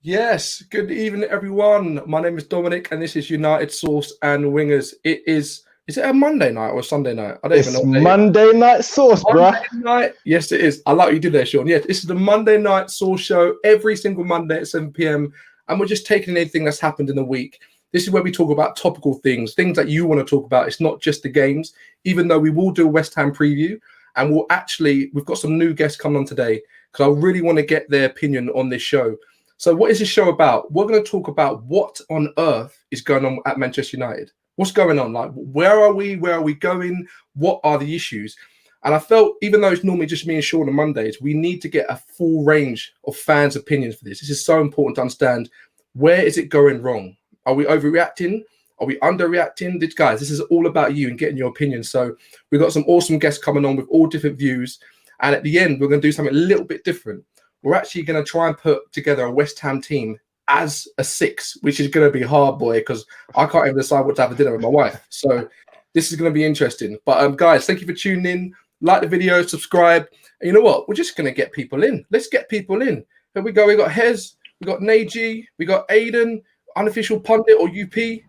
Yes, good evening, everyone. My name is Dominic, and this is United Sauce and Wingers. Is it a Monday night or a Sunday night? I don't even know. It's Monday Night Sauce, bruh. Monday night? Yes, it is. I like what you did there, Sean. Yeah, this is the Monday Night Sauce show every single Monday at 7 p.m. And we're just taking anything that's happened in the week. This is where we talk about topical things that you want to talk about. It's not just the games, even though we will do a West Ham preview. And we've got some new guests coming on today because I really want to get their opinion on this show. So what is this show about? We're going to talk about what on earth is going on at Manchester United. What's going on? Like, where are we? Where are we going? What are the issues? And I felt, even though it's normally just me and Sean on Mondays, we need to get a full range of fans' opinions for this. This is so important to understand. Where is it going wrong? Are we overreacting? Are we underreacting? This is all about you and getting your opinion. So we've got some awesome guests coming on with all different views. And at the end, we're going to do something a little bit different. We're actually going to try and put together a West Ham team as a six, which is going to be hard, boy, because I can't even decide what to have for dinner with my wife. So this is going to be interesting. But guys, thank you for tuning in. Like the video, subscribe. And you know what? We're just going to get people in. Let's get people in. Here we go. We got Hez, we got Naji, we got Aiden, unofficial pundit or UP.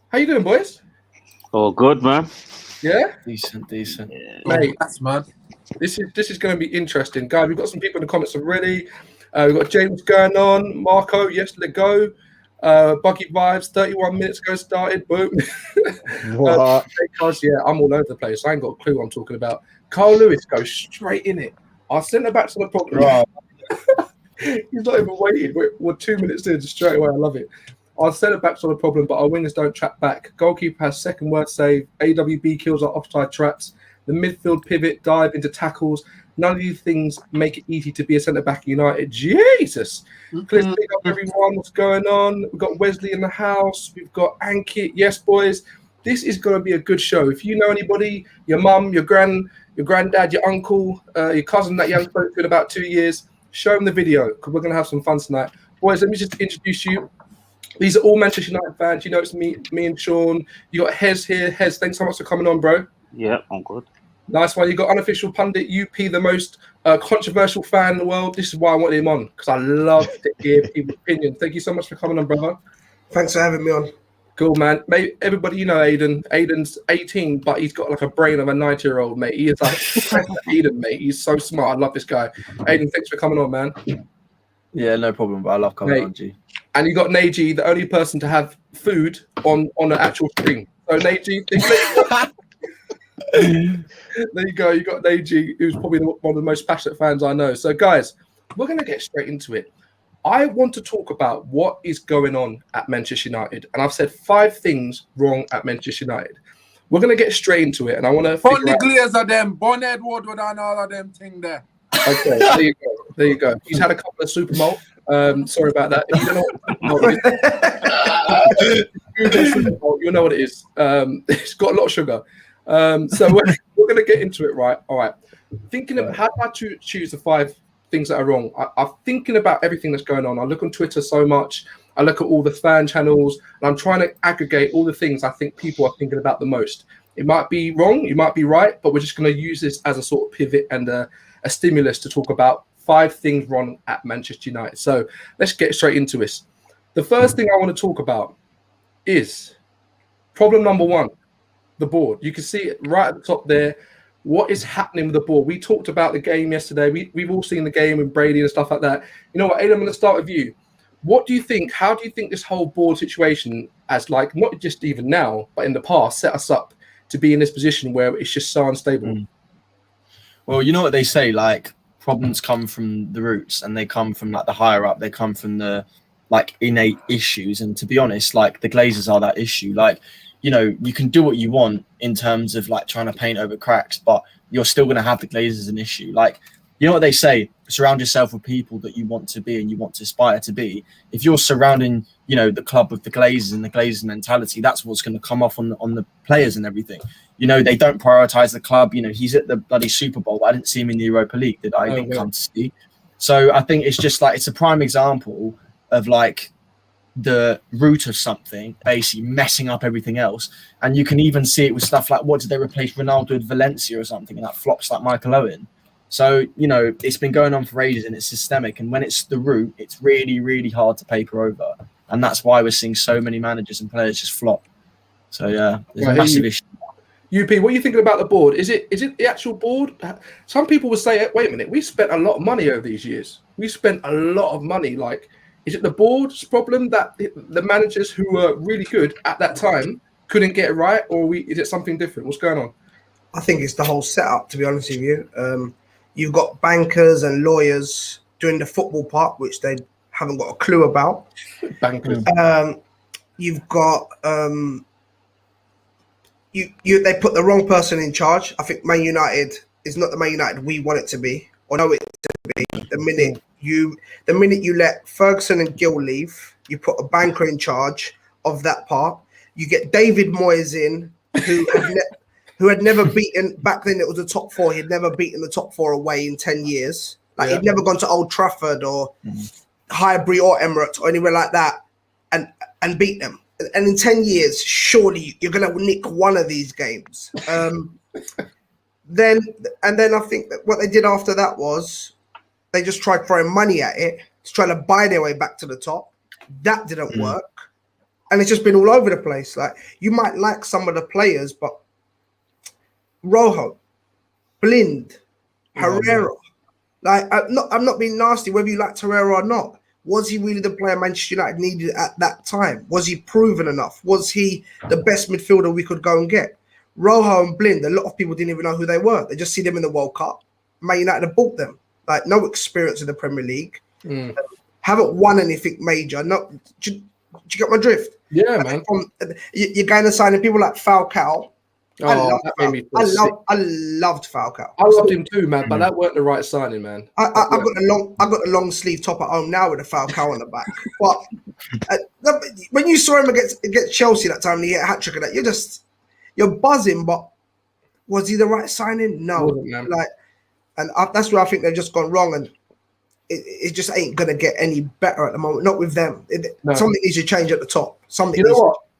How you doing, boys? All good, man. Yeah? Decent. Yeah. Mate, That's mad. This is going to be interesting, guys. We've got some people in the comments already. We've got James going on, Marco. Yes, let go. Buggy vibes. 31 minutes ago started. Boom. What? Yeah, I'm all over the place. I ain't got a clue what I'm talking about. Carl Lewis goes straight in it. I'll send it back to the problem. Right. He's not even waiting. We're 2 minutes in, just straight away. I love it. I'll send it back to the problem, but our wingers don't track back. Goalkeeper has second word save. AWB kills our offside traps. The midfield pivot, dive into tackles. None of these things make it easy to be a centre-back at United. Jesus. Please pick up everyone. What's going on? We've got Wesley in the house. We've got Ankit. Yes, boys. This is going to be a good show. If you know anybody, your mum, your granddad, your uncle, your cousin that you haven't spoken to in about 2 years, show them the video because we're going to have some fun tonight. Boys, let me just introduce you. These are all Manchester United fans. You know it's me and Sean. You got Hez here. Hez, thanks so much for coming on, bro. Yeah, I'm good. Nice one. You got unofficial pundit UP, the most controversial fan in the world. This is why I wanted him on because I love to hear people's opinion. Thank you so much for coming on, brother. Thanks for having me on. Cool, man. Mate, everybody, you know Aiden. Aiden's 18, but he's got like a brain of a 90-year-old, mate. He is like Aiden, mate. He's so smart. I love this guy. Aiden, thanks for coming on, man. Yeah, no problem, but I love coming on, G. And you got Naji, the only person to have food on an actual stream. So Naji, there you go. You got Naji, who's probably one of the most passionate fans I know. So guys, we're going to get straight into it. I want to talk about what is going on at Manchester United. And I've said 5 things wrong at Manchester United. We're going to get straight into it. And I want to Put the glaze of them, Bon Edward and all of them thing there. Okay, there you go. There you go. He's had a couple of super malt. Sorry about that. If you don't know what you know what it is. It's got a lot of sugar. So we're going to get into it, right? All right. Thinking of how do I choose the 5 things that are wrong? I'm thinking about everything that's going on. I look on Twitter so much. I look at all the fan channels, and I'm trying to aggregate all the things I think people are thinking about the most. It might be wrong, you might be right, but we're just going to use this as a sort of pivot and a stimulus to talk about 5 things wrong at Manchester United. So let's get straight into this. The first thing I want to talk about is problem number 1, the board. You can see it right at the top there. What is happening with the board? We talked about the game yesterday. We've all seen the game with Brady and stuff like that. You know what, Aiden, I'm going to start with you. What do you think? How do you think this whole board situation, as like not just even now, but in the past, set us up to be in this position where it's just so unstable? Well, you know what they say, like problems come from the roots and they come from like the higher up. They come from the like innate issues. And to be honest, like the Glazers are that issue. Like, you know, you can do what you want in terms of like trying to paint over cracks, but you're still going to have the Glazers as an issue. Like, you know what they say, surround yourself with people that you want to be and you want to aspire to be. If you're surrounding, you know, the club with the Glazers and the Glazers mentality, that's what's going to come off on the players and everything. You know, they don't prioritize the club. You know, he's at the bloody Super Bowl, but I didn't see him in the Europa League, did I? I didn't come to see. So I think it's just like, it's a prime example of like the root of something basically messing up everything else. And you can even see it with stuff like, what did they replace Ronaldo with? Valencia or something, and that flops like Michael Owen. So, you know, it's been going on for ages and it's systemic. And when it's the root, it's really, really hard to paper over. And that's why we're seeing so many managers and players just flop. So, yeah, there's a massive issue. UP, what are you thinking about the board? Is it the actual board? Some people would say, wait a minute, we spent a lot of money over these years. We spent a lot of money. Like, is it the board's problem that the managers who were really good at that time couldn't get it right? Or is it something different? What's going on? I think it's the whole setup, to be honest with you. You've got bankers and lawyers doing the football part, which they haven't got a clue about. Bankers. You've got they put the wrong person in charge. I think Man United is not the Man United we want it to be, or know it to be. The minute you let Ferguson and Gill leave, you put a banker in charge of that part. You get David Moyes in, who had never beaten, back then it was the top four, he'd never beaten the top four away in 10 years. Like he'd never gone to Old Trafford or Highbury or Emirates or anywhere like that and beat them. And in 10 years, surely you're going to nick one of these games. Then I think that what they did after that was they just tried throwing money at it to try to buy their way back to the top. That didn't work. And it's just been all over the place. Like, you might like some of the players, but Rojo, Blind, Herrera. Like, I'm not being nasty, whether you like Herrera or not. Was he really the player Manchester United needed at that time? Was he proven enough? Was he the best midfielder we could go and get? Rojo and Blind, a lot of people didn't even know who they were. They just see them in the World Cup. Man United have bought them. Like, no experience in the Premier League. Haven't won anything major. Do you get my drift? Yeah, man. You're going to sign in people like Falcao. I loved Falcao. I loved him too, man. But that weren't the right signing, man. I got a long sleeve top at home now with a Falcao on the back. But when you saw him against Chelsea that time and he hit a hat trick of that, you're buzzing. But was he the right signing? No. That's where I think they've just gone wrong, and it just ain't gonna get any better at the moment. Not with them. Something needs to change at the top.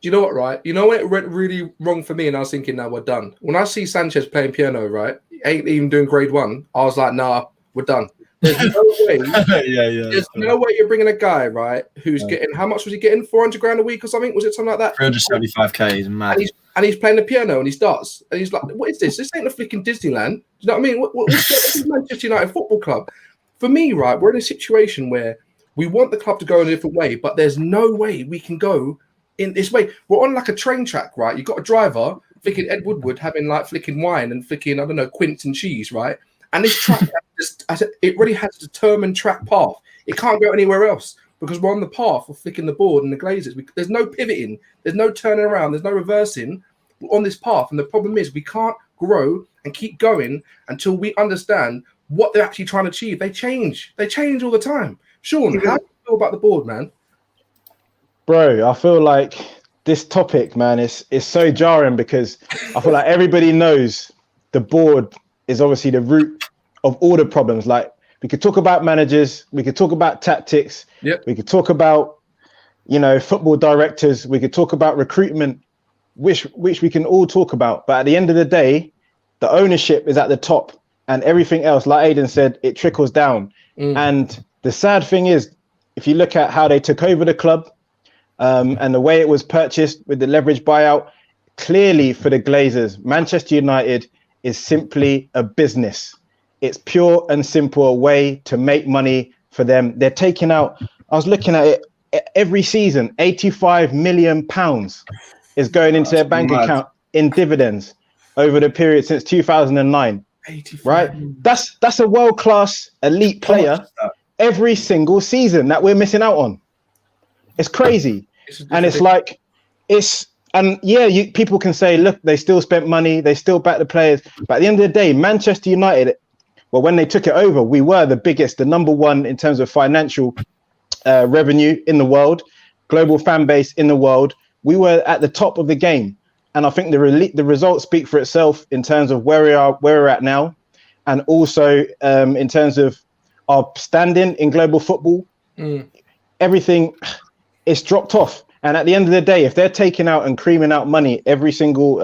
You know what, right? You know when it went really wrong for me and I was thinking, nah, we're done. When I see Sanchez playing piano, right, ain't even doing grade 1, I was like, nah, we're done. There's no way. There's no way you're bringing a guy, right, who's getting, how much was he getting? 400 grand a week or something? Was it something like that? 375k is mad. And he's playing the piano and he starts. And he's like, what is this? This ain't a freaking Disneyland. Do you know what I mean? What's Manchester United Football Club? For me, right, we're in a situation where we want the club to go in a different way, but there's no way we can go in this way. We're on like a train track, right? You've got a driver flicking Ed Woodward having like flicking wine and flicking, I don't know, quince and cheese, right? And this track, it really has a determined track path. It can't go anywhere else because we're on the path of flicking the board and the glazes. There's no pivoting. There's no turning around. There's no reversing. We're on this path. And the problem is we can't grow and keep going until we understand what they're actually trying to achieve. They change. They change all the time. Sean, how do you feel about the board, man? Bro, I feel like this topic, man, is so jarring because I feel like everybody knows the board is obviously the root of all the problems. Like, we could talk about managers, we could talk about tactics, we could talk about, football directors, we could talk about recruitment, which we can all talk about. But at the end of the day, the ownership is at the top and everything else, like Aidan said, it trickles down. And the sad thing is, if you look at how they took over the club, and the way it was purchased with the leverage buyout, clearly for the Glazers, Manchester United is simply a business. It's pure and simple a way to make money for them. They're taking out, I was looking at it, every season, £85 million is going into their bank account in dividends over the period since 2009. Right? That's a world-class elite player every single season that we're missing out on. It's crazy. People can say, look, they still spent money, they still back the players. But at the end of the day, Manchester United, well, when they took it over, we were the number one in terms of financial revenue in the world, global fan base in the world. We were at the top of the game. And I think the results speak for itself in terms of where we're at now. And also in terms of our standing in global football, everything is dropped off. And at the end of the day, if they're taking out and creaming out money every single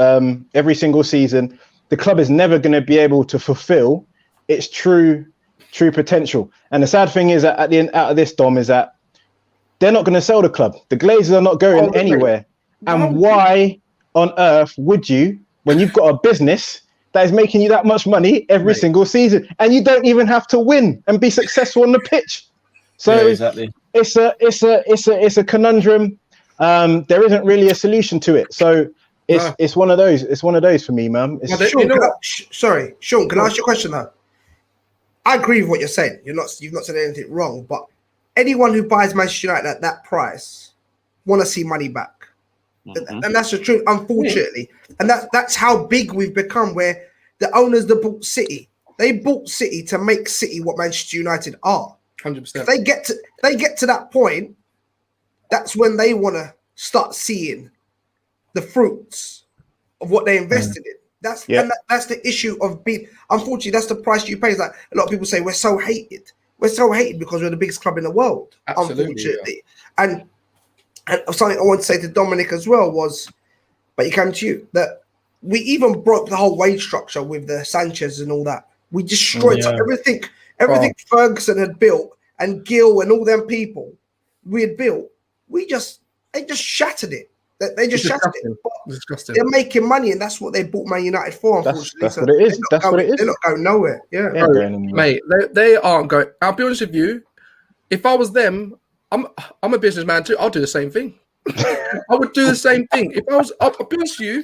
season, the club is never going to be able to fulfill its true potential. And the sad thing is that at the end out of this, Dom, is that they're not going to sell the club. The Glazers are not going anywhere. And why on earth would you, when you've got a business that is making you that much money every single season, and you don't even have to win and be successful on the pitch? So exactly. It's a conundrum. There isn't really a solution to it. So it's one of those. It's one of those for me, man. Sean, can I ask you a question though? I agree with what you're saying. You've not said anything wrong, but anyone who buys Manchester United at that price want to see money back. And that's the truth, unfortunately. And that's how big we've become, where the owners that bought City, they bought City to make City what Manchester United are. 100%. If they get to that point, that's when they want to start seeing the fruits of what they invested in. That's the issue of being. Unfortunately, that's the price you pay. It's like a lot of people say we're so hated. We're so hated because we're the biggest club in the world. Absolutely, unfortunately, and something I want to say to Dominic as well was, but he came to you, that we even broke the whole wage structure with the Sanchez and all that. We destroyed everything Ferguson had built, and Gill and all them people we had built. They just shattered it. They just shattered it. Disgusting. They're making money, and that's what they bought Man United for. Unfortunately, that's what it is. That's what it is. They're not going nowhere. Mate, they aren't going. I'll be honest with you. If I was them, I'm a businessman too. I'll do the same thing. I would do the same thing. If I was, I'll be honest with you.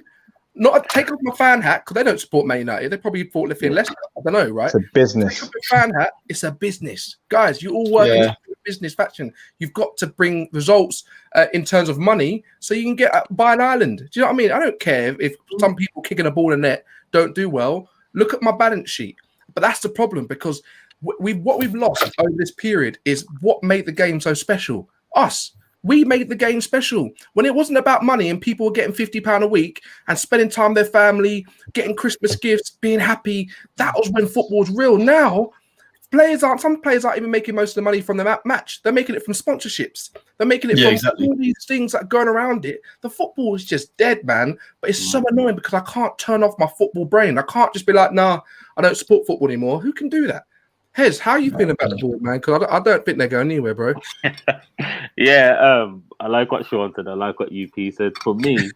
Not take off my fan hat because they don't support Man United. They probably thought Liffey and Leicester. I don't know, right? It's a business. Take off your fan hat. It's a business, guys. You all work in a business faction. You've got to bring results in terms of money, so you can buy an island. Do you know what I mean? I don't care if some people kicking a ball in net don't do well. Look at my balance sheet. But that's the problem, because what we've lost over this period is what made the game so special. Us. We made the game special when it wasn't about money and people were getting £50 a week and spending time with their family, getting Christmas gifts, being happy. That was when football was real. Now, some players aren't even making most of the money from the match. They're making it from sponsorships. They're making it from all these things that are going around it. The football is just dead, man. But it's so annoying because I can't turn off my football brain. I can't just be like, nah, I don't support football anymore. Who can do that? Hez, how you feeling about the board, man? Because I don't think they're going anywhere, bro. I like what Sean said. I like what UP said. For me,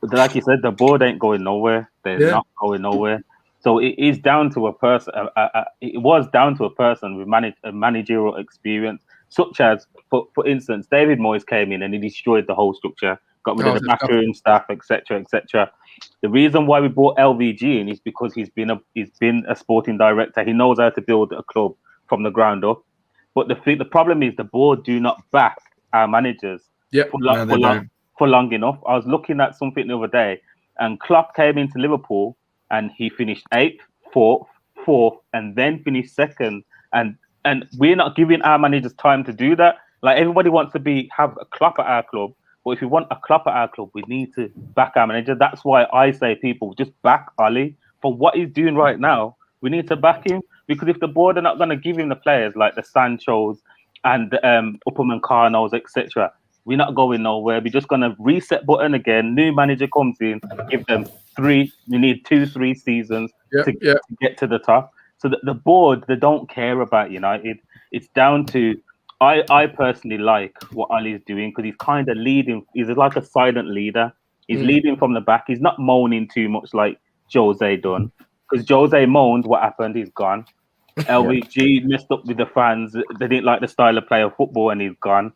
like you said, the board ain't going nowhere. They're not going nowhere. So it is down to a person. It was down to a person with managerial experience, such as, for instance, David Moyes came in and he destroyed the whole structure, got rid of the backroom staff, etc., etc. The reason why we brought LVG in is because he's been a sporting director. He knows how to build a club from the ground up. But the problem is the board do not back our managers for long enough. I was looking at something the other day, and Klopp came into Liverpool and he finished 8th, 4th, and then finished 2nd. And we're not giving our managers time to do that. Like, everybody wants to have a Klopp at our club. But if you want a Klopp at our club, we need to back our manager. That's why I say, people, just back Ali for what he's doing right now. We need to back him, because if the board are not going to give him the players like the Sanchos and the Upamecano's, etc., we're not going nowhere. We're just going to reset button again. New manager comes in, give them 3. We need 2-3 seasons to get to the top. So the board, they don't care about United. It's down to. I personally like what Ali's doing, because he's kind of leading. He's like a silent leader. He's leading from the back. He's not moaning too much like Jose done, because Jose moaned. What happened? He's gone. LVG messed up with the fans. They didn't like the style of play of football, and he's gone.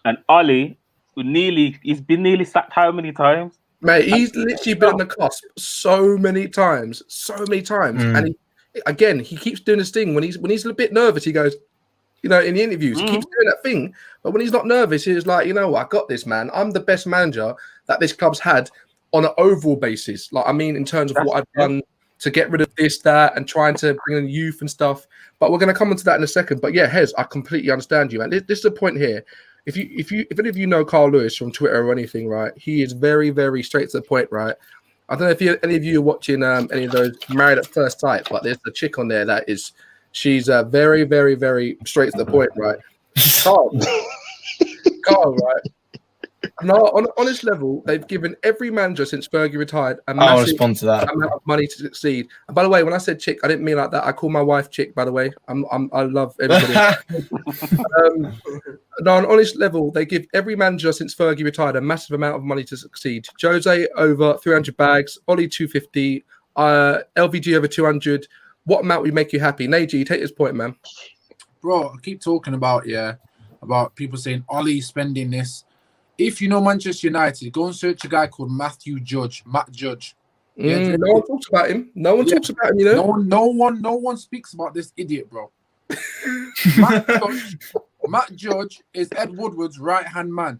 And Ali, he's been nearly sacked how many times? Mate, he's literally been on the cusp so many times. And he keeps doing this thing when he's a bit nervous. He goes, in the interviews, he keeps doing that thing. But when he's not nervous, he's like, you know what, I got this, man. I'm the best manager that this club's had on an overall basis. Like, I mean, in terms of what I've done to get rid of this, that, and trying to bring in youth and stuff. But we're going to come into that in a second. But yeah, Hez, I completely understand you, man. This is the point here. If any of you know Carl Lewis from Twitter or anything, right? He is very, very straight to the point, right? I don't know if any of you are watching any of those Married at First Sight, but there's a chick on there that is. She's very, very, very straight to the point, right? Carl, right? No, on an honest level, they've given every manager since Fergie retired a I'll massive respond to that. amount of money to succeed. And by the way, when I said chick, I didn't mean like that. I call my wife chick. By the way, I love everybody. No, on an honest level, they give every manager since Fergie retired a massive amount of money to succeed. Jose over 300 bags, Ollie 250, LVG over 200. What amount would make you happy? Neji, take this point, man. Bro, I keep talking about people saying Ollie spending this. If you know Manchester United, go and search a guy called Matt Judge. Yeah, no one talks about him. No one talks about him, you know. No one speaks about this idiot, bro. Matt Judge is Ed Woodward's right-hand man.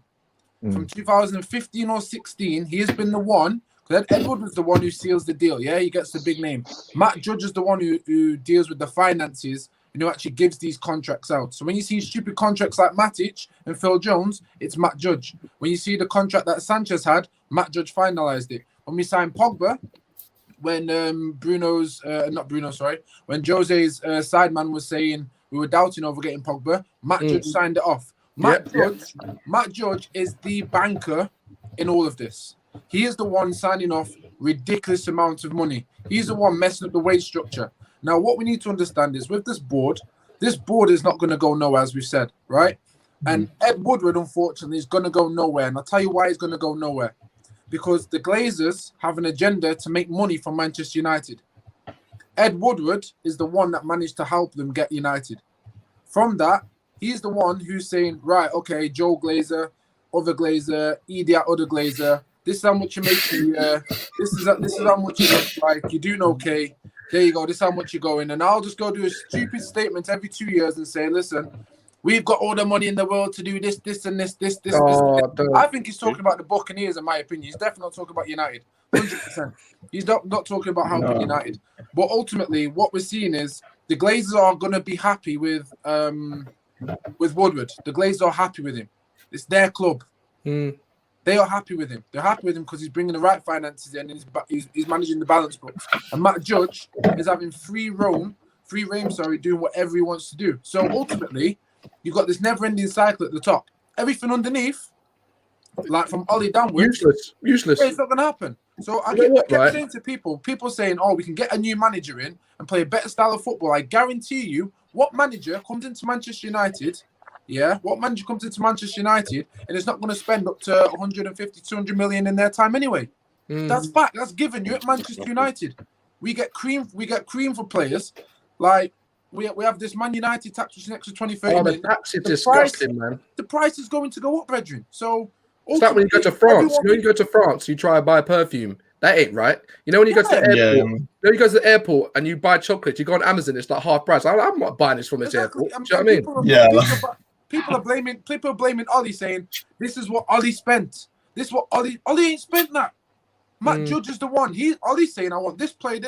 From 2015 or 16, he has been the one, because Ed Woodward's the one who seals the deal, yeah? He gets the big name. Matt Judge is the one who deals with the finances and who actually gives these contracts out. So when you see stupid contracts like Matic and Phil Jones, it's Matt Judge. When you see the contract that Sanchez had, Matt Judge finalised it. When we signed Pogba, when when Jose's sideman was saying we were doubting over getting Pogba, Matt Judge signed it off. Matt Judge is the banker in all of this. He is the one signing off ridiculous amounts of money. He's the one messing up the wage structure. Now, what we need to understand is with this board is not going to go nowhere, as we've said, right? And Ed Woodward, unfortunately, is going to go nowhere. And I'll tell you why he's going to go nowhere. Because the Glazers have an agenda to make money from Manchester United. Ed Woodward is the one that managed to help them get United. From that, he's the one who's saying, right, okay, Joe Glazer, other Glazer, Idiot, other Glazer, this is how much you make me, this is how much you look like, you're doing okay. There you go, this is how much you're going. And I'll just go do a stupid statement every 2 years and say, listen, we've got all the money in the world to do this, and this. I think he's talking about the Buccaneers, in my opinion. He's definitely not talking about United. 100%. He's not talking about how good United. But ultimately, what we're seeing is the Glazers are going to be happy with Woodward. The Glazers are happy with him. It's their club. They are happy with him. They're happy with him because he's bringing the right finances in and he's managing the balance books. And Matt Judge is having free reign, doing whatever he wants to do. So ultimately, you've got this never-ending cycle at the top. Everything underneath, like from Ollie downwards, useless. It's not going to happen. So I kept saying to people saying, oh, we can get a new manager in and play a better style of football. I guarantee you, what manager comes into Manchester United, and is not going to spend up to 150, 200 million in their time anyway. That's fact. That's given you at Manchester United. We get cream for players. Like, we have this Man United tax, which is an extra 20, 30 million. The tax is disgusting, man. The price is going to go up, brethren. So it's like when you go to France. You go to France, you try and buy a perfume. That ain't right. You know when you go to the airport, you go to the airport and you buy chocolate, you go on Amazon, it's like half price. I'm not buying this from this airport. Do you know what I mean? People are blaming Ollie, saying this is what Ollie spent. This is what Ollie ain't spent that. Matt Judge is the one. Ollie's saying I want this player,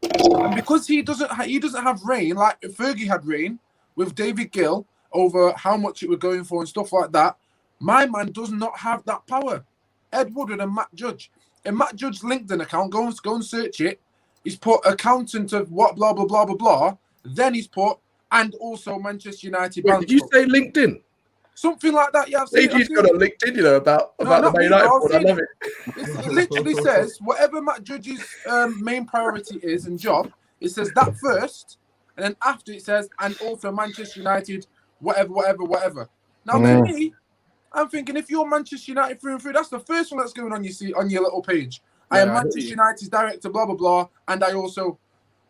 and because he doesn't have reign like Fergie had reign with David Gill over how much it was going for and stuff like that. My man does not have that power. Ed Woodward and Matt Judge. And Matt Judge's LinkedIn account, go and search it. He's put accountant of what blah blah blah blah blah. Then he's put and also Manchester United. Wait, did you say LinkedIn? Something like that, yeah. He's got a LinkedIn, you know, about the Man United board. I love it. It literally says whatever Matt Judge's main priority is and job, it says that first, and then after it says and also Manchester United, whatever. Now to me, I'm thinking if you're Manchester United through and through, that's the first one that's going on your little page. I am Manchester United's director, blah blah blah, and I also.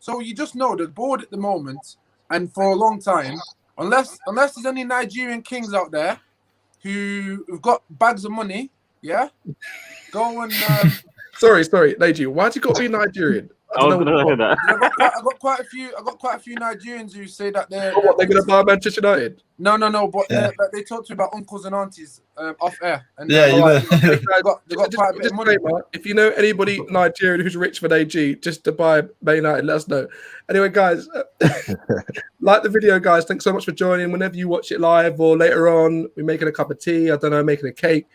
So you just know the board at the moment, and for a long time. Unless there's any Nigerian kings out there who've got bags of money, go and. Sorry, Neji. Why'd you got to be Nigerian? I was gonna hear that. I got quite a few Nigerians who say that they're gonna buy Manchester United. No, but they talk to me about uncles and aunties off air. And they got quite a bit of money. If you know anybody Nigerian who's rich for AG, just to buy Man United, let us know. Anyway, guys, like the video, guys. Thanks so much for joining. Whenever you watch it live or later on, we're making a cup of tea. I don't know, making a cake.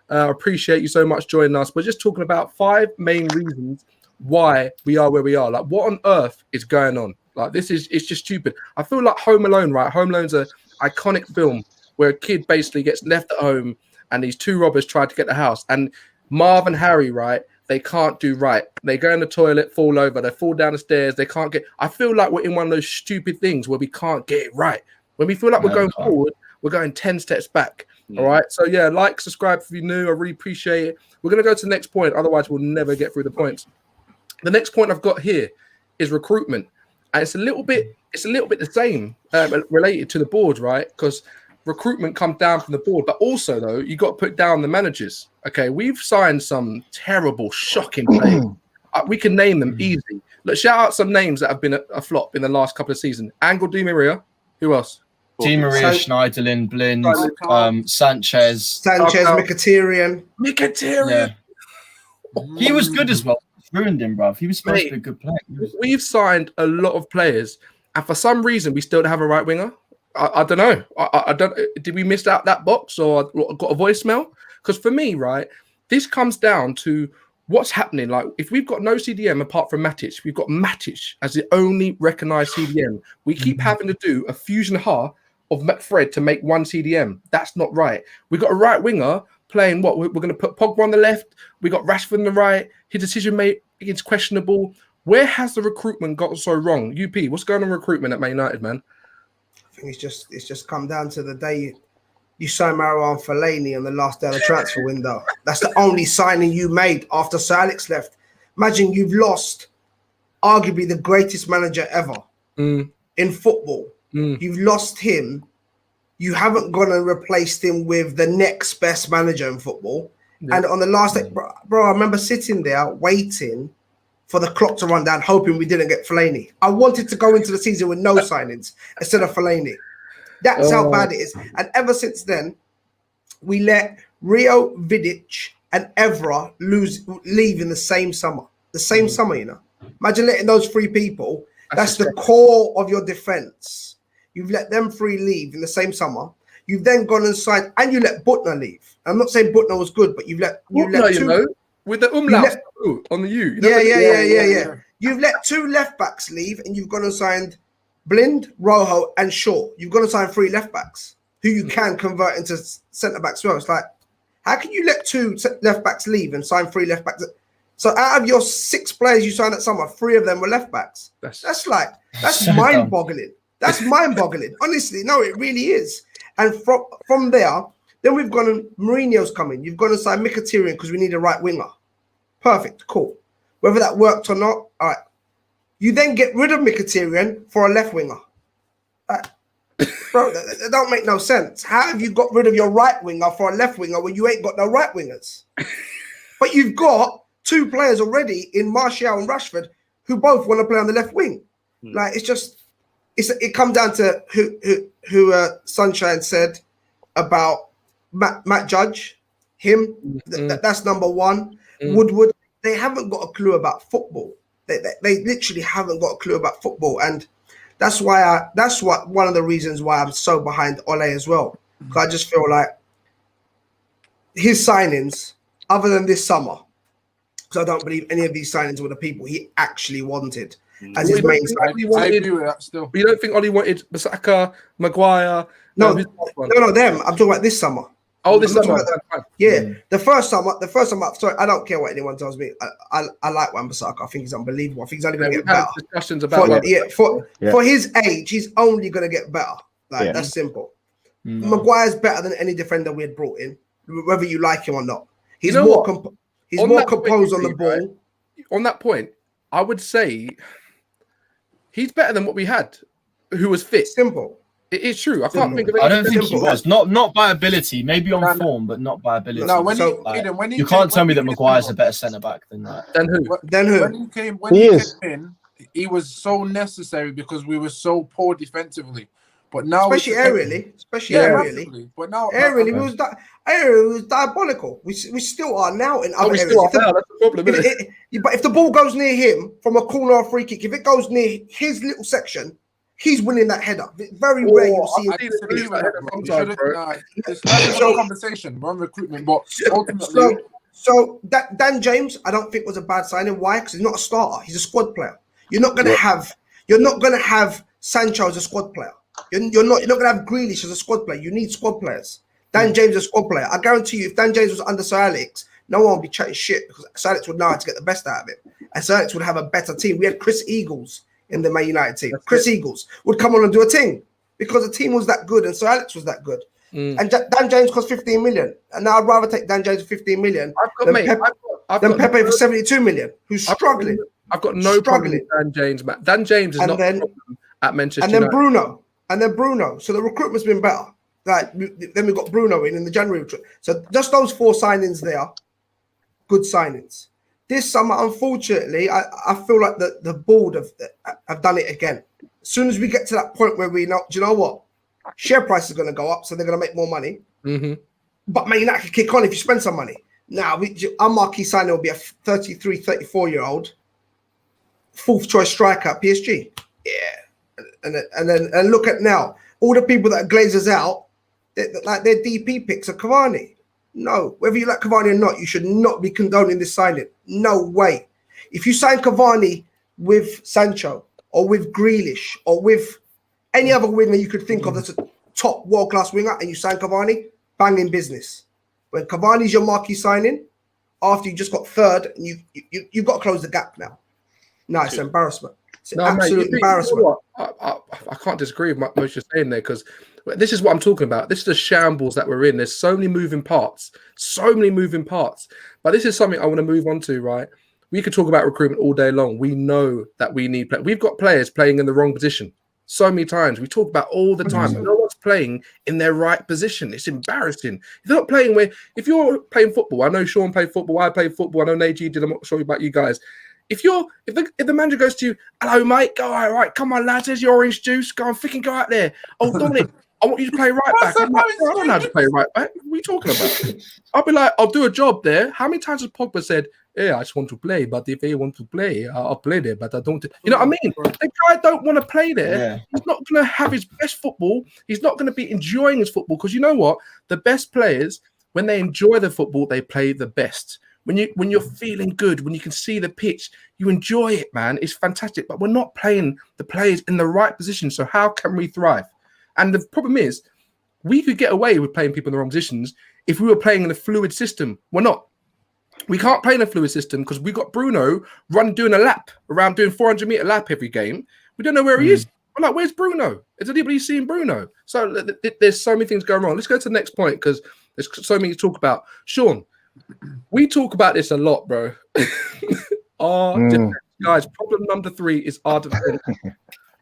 I appreciate you so much joining us. We're just talking about 5 main reasons why we are where we are. Like, what on earth is going on? Like, it's just stupid. I feel like Home Alone, right? Home Alone's an iconic film where a kid basically gets left at home and these two robbers tried to get the house. And Marv and Harry, right? They can't do right. They go in the toilet, fall over, they fall down the stairs. They can't get. I feel like we're in one of those stupid things where we can't get it right. When we feel like we're going forward, we're going 10 steps back. All right. So yeah, like, subscribe if you're new. I really appreciate it. We're gonna go to the next point. Otherwise, we'll never get through the points. The next point I've got here is recruitment, and it's a little bit the same related to the board, right? Because recruitment comes down from the board, but also though you got to put down the managers. Okay, we've signed some terrible, shocking players. We can name them easy. Let's shout out some names that have been a flop in the last couple of seasons. Angel Di Maria. Who else? Di Maria, Schneiderlin, Blind, Sanchez, Mkhitaryan. Yeah. He was good as well. Ruined him, bruv. He was supposed to be a good player. We've signed a lot of players, and for some reason, we still don't have a right winger. I don't know. I don't. Did we miss out that box or got a voicemail? Because for me, right, this comes down to what's happening. Like, if we've got no CDM apart from Matic, we've got Matic as the only recognised CDM. We keep having to do a fusion half of Fred to make one CDM. That's not right. We've got a right winger playing what? We're going to put Pogba on the left. We got Rashford on the right. His decision making is questionable. Where has the recruitment got so wrong? UP, what's going on with recruitment at Man United, man? I think it's just come down to the day you signed Marouane Fellaini on the last day of the transfer window. That's the only signing you made after Sir Alex left. Imagine you've lost arguably the greatest manager ever in football. You've lost him. You haven't gone and replaced him with the next best manager in football. Yeah. And on the last day, bro, I remember sitting there waiting for the clock to run down, hoping we didn't get Fellaini. I wanted to go into the season with no signings instead of Fellaini. That's how bad it is. And ever since then, we let Rio, Vidic, and Evra leave in the same summer. The same summer, you know. Imagine letting those three people. That's the core of your defense. You've let them three leave in the same summer. You've then gone and signed, and you let Butner leave. I'm not saying Butner was good, but you've let Butner, two, you know, with the umlaut on the U. You know, yeah. You've let two left backs leave, and you've gone and signed Blind, Rojo, and Shaw. You've got to sign three left backs who you can convert into centre backs as well. It's like, how can you let two left backs leave and sign three left backs? So out of your 6 players you signed that summer, 3 of them were left backs. That's mind-boggling. That's mind-boggling. Honestly, no, it really is. And from there, then we've gone and Mourinho's coming. You've gone and signed Mkhitaryan because we need a right winger. Perfect, cool. Whether that worked or not, all right. You then get rid of Mkhitaryan for a left winger. Bro, that don't make no sense. How have you got rid of your right winger for a left winger when you ain't got no right wingers? But you've got 2 players already in Martial and Rashford who both want to play on the left wing. Like, it's just, it comes down to who Sunshine said about Matt Judge, him. That's number 1. Woodward, they haven't got a clue about football. They literally haven't got a clue about football, and that's why one of the reasons why I'm so behind Ole as well. Because I just feel like his signings, other than this summer, because I don't believe any of these signings were the people he actually wanted as his main signing. I agree with that still. You don't think Ole wanted Bissaka, Maguire? No, them. I'm talking about this summer. Oh, this summer. Yeah, the first summer. Sorry, I don't care what anyone tells me. I like Wan-Bissaka. I think he's unbelievable. I think he's only going to get better. Discussions about for his age, he's only going to get better. That's simple. Maguire's better than any defender we had brought in, whether you like him or not. He's more composed on the ball. Right? On that point, I would say he's better than what we had, who was fit. Simple. It is true. I can't think of. I don't think he was not by ability, maybe on form, but not by ability. No, when he you can't tell me that Maguire's a better centre back than that. Then who? When he came in, he was so necessary because we were so poor defensively. But now, especially aerially. But now aerially, was diabolical. We still are now in other areas. That's the problem, isn't it? But if the ball goes near him from a corner or free kick, if it goes near his little section, he's winning that header. Very rare you see him. It's a conversation. We're on recruitment, but ultimately. So Dan James, I don't think was a bad signing. Why? Because he's not a starter. He's a squad player. You're not gonna have Sancho as a squad player. You're not gonna have Grealish as a squad player. You need squad players. Dan James is a squad player. I guarantee you, if Dan James was under Sir Alex, no one would be chatting shit because Sir Alex would know how to get the best out of it. And Sir Alex would have a better team. We had Chris Eagles in the Man United team. Chris Eagles would come on and do a thing because the team was that good and Sir Alex was that good. And Dan James cost 15 million. And now I'd rather take Dan James for 15 million than Pepe for 72 million, who's struggling. I've got no problem with Dan James, man. Dan James is not a problem at Manchester United. And then Bruno. So the recruitment's been better. Like then we got Bruno in the January recruit. So just those 4 signings there, good signings. This summer, unfortunately, I feel like the board have done it again. As soon as we get to that point where we know, do you know what? Share price is going to go up, so they're going to make more money. But Man United can kick on if you spend some money. Now, our marquee signing will be a 33, 34-year-old, 4th choice striker at PSG. Yeah. And look at now, all the people that are Glazers out, their DP picks are Cavani. No, whether you like Cavani or not, you should not be condoning this signing. No way. If you sign Cavani with Sancho or with Grealish or with any other winger you could think of that's a top world-class winger and you sign Cavani, bang in business. When Cavani's your marquee signing, after you just got 3rd, and you've got to close the gap now. No, it's an embarrassment. It's an absolute embarrassment. You know I can't disagree with what you're saying there because this is what I'm talking about. This is the shambles that we're in. There's so many moving parts. But this is something I want to move on to, right? We could talk about recruitment all day long. We know that we need players. We've got players playing in the wrong position so many times. We talk about all the time. No one's playing in their right position. It's embarrassing. If they're not playing if you're playing football, I know Sean played football, I played football, I know Najee did, I'm not sure about you guys. If the manager goes to you, hello mate, go all right, come on lads, here's your orange juice, go on, freaking go out there. Oh Dominic, I want you to play right back. I'm like, I don't know how to play right back. What are you talking about? I'll be like, I'll do a job there. How many times has Pogba said, yeah, I just want to play, but if they want to play, I'll play there, but I don't. You know what I mean? The guy don't want to play there. Yeah. He's not going to have his best football. He's not going to be enjoying his football because you know what? The best players, when they enjoy the football, they play the best. When you're feeling good, when you can see the pitch, you enjoy it, man. It's fantastic. But we're not playing the players in the right position. So how can we thrive? And the problem is, we could get away with playing people in the wrong positions if we were playing in a fluid system. We're not. We can't play in a fluid system because we got Bruno doing a lap around, doing 400-meter lap every game. We don't know where he is. We're like, where's Bruno? Is anybody seeing Bruno? So there's so many things going wrong. Let's go to the next point because there's so many to talk about. Sean, we talk about this a lot, bro. Guys, problem number 3 is our defense.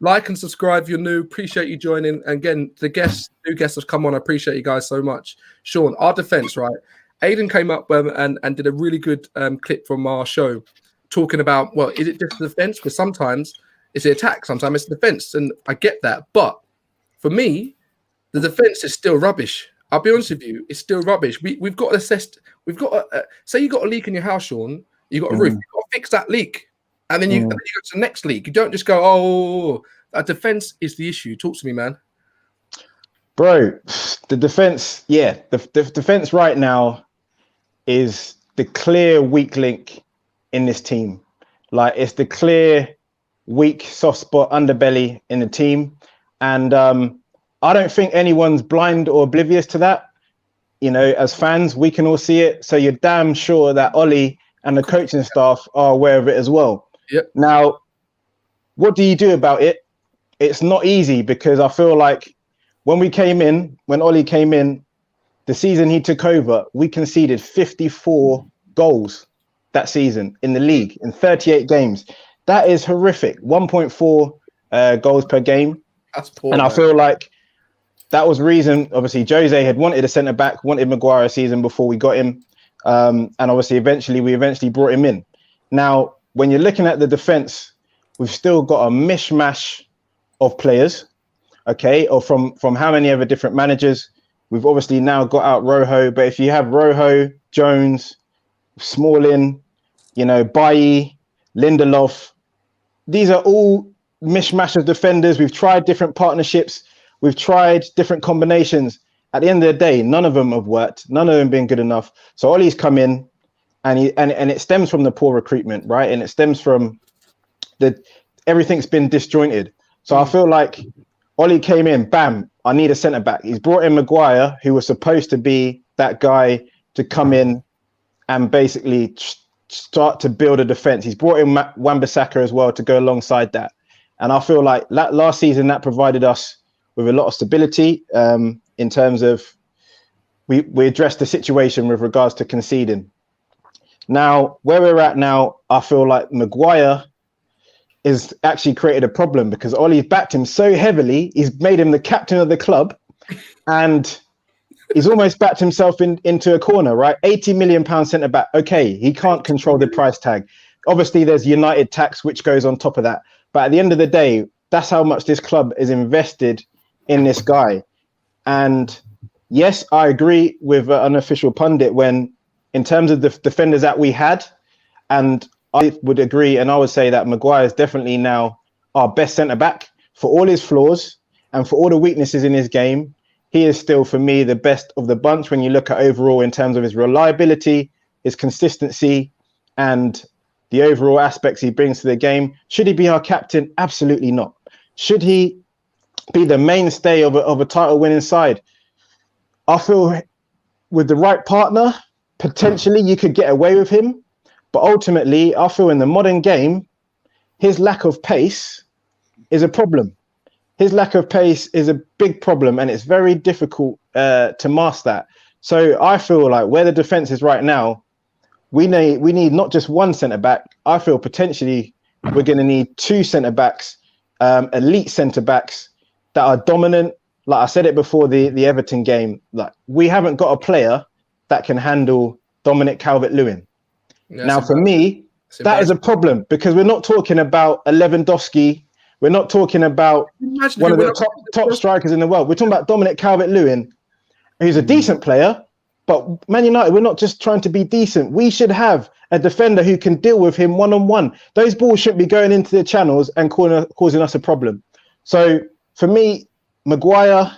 Like and subscribe if you're new. Appreciate you joining. And again, new guests have come on. I appreciate you guys so much. Sean, our defense, right? Aidan came up and did a really good clip from our show talking about, well, is it just the defense? Because sometimes it's the attack, sometimes it's the defense. And I get that. But for me, the defense is still rubbish. I'll be honest with you, it's still rubbish. We've got to assess. We've got say you got a leak in your house, Sean. You got a roof. You've got to fix that leak, and then you go to the next leak. You don't just go, oh, a defense is the issue. Talk to me, man. Bro, the defense, the defense right now is the clear weak link in this team. Like it's the clear weak soft spot underbelly in the team, and I don't think anyone's blind or oblivious to that. You know, as fans, we can all see it. So you're damn sure that Ollie and the coaching staff are aware of it as well. Yep. Now, what do you do about it? It's not easy because I feel like when Ollie came in, the season he took over, we conceded 54 goals that season in the league in 38 games. That is horrific. 1.4 goals per game. That's poor. And man. I feel like that was reason, obviously, Jose had wanted a centre-back, wanted Maguire a season before we got him. And obviously, we eventually brought him in. Now, when you're looking at the defence, we've still got a mishmash of players, okay, or from how many other different managers. We've obviously now got out Rojo, but if you have Rojo, Jones, Smalling, Bailly, Lindelof, these are all mishmash of defenders. We've tried different partnerships. We've tried different combinations. At the end of the day, none of them have worked. None of them have been good enough. So Ollie's come in, and it stems from the poor recruitment, right? And it stems from everything's been disjointed. So I feel like Ollie came in, bam. I need a centre back. He's brought in Maguire, who was supposed to be that guy to come in and basically start to build a defence. He's brought in Wan-Bissaka as well to go alongside that. And I feel like last season that provided us with a lot of stability in terms of we addressed the situation with regards to conceding. Now, where we're at now, I feel like Maguire is actually created a problem because Ollie's backed him so heavily. He's made him the captain of the club and he's almost backed himself into a corner, right? 80 million pound centre back. Okay, he can't control the price tag. Obviously, there's United tax, which goes on top of that. But at the end of the day, that's how much this club is invested in this guy. And yes, I agree with an unofficial pundit when, in terms of the defenders that we had, and I would agree, and I would say that Maguire is definitely now our best centre-back. For all his flaws and for all the weaknesses in his game, he is still, for me, the best of the bunch when you look at overall in terms of his reliability, his consistency, and the overall aspects he brings to the game. Should he be our captain? Absolutely not. Should he be the mainstay of a title-winning side? I feel with the right partner, potentially you could get away with him. But ultimately, I feel in the modern game, his lack of pace is a problem. His lack of pace is a big problem, and it's very difficult to master that. So I feel like where the defence is right now, we need not just one centre-back. I feel potentially we're going to need two centre-backs, elite centre-backs that are dominant. Like I said it before the Everton game, like we haven't got a player that can handle Dominic Calvert-Lewin. Yeah, now, for me, that is a problem because we're not talking about a Lewandowski. We're not talking about one of the top strikers in the world. We're talking about Dominic Calvert-Lewin, who's a decent player. But Man United, we're not just trying to be decent. We should have a defender who can deal with him one-on-one. Those balls shouldn't be going into the channels and causing us a problem. So, for me, Maguire,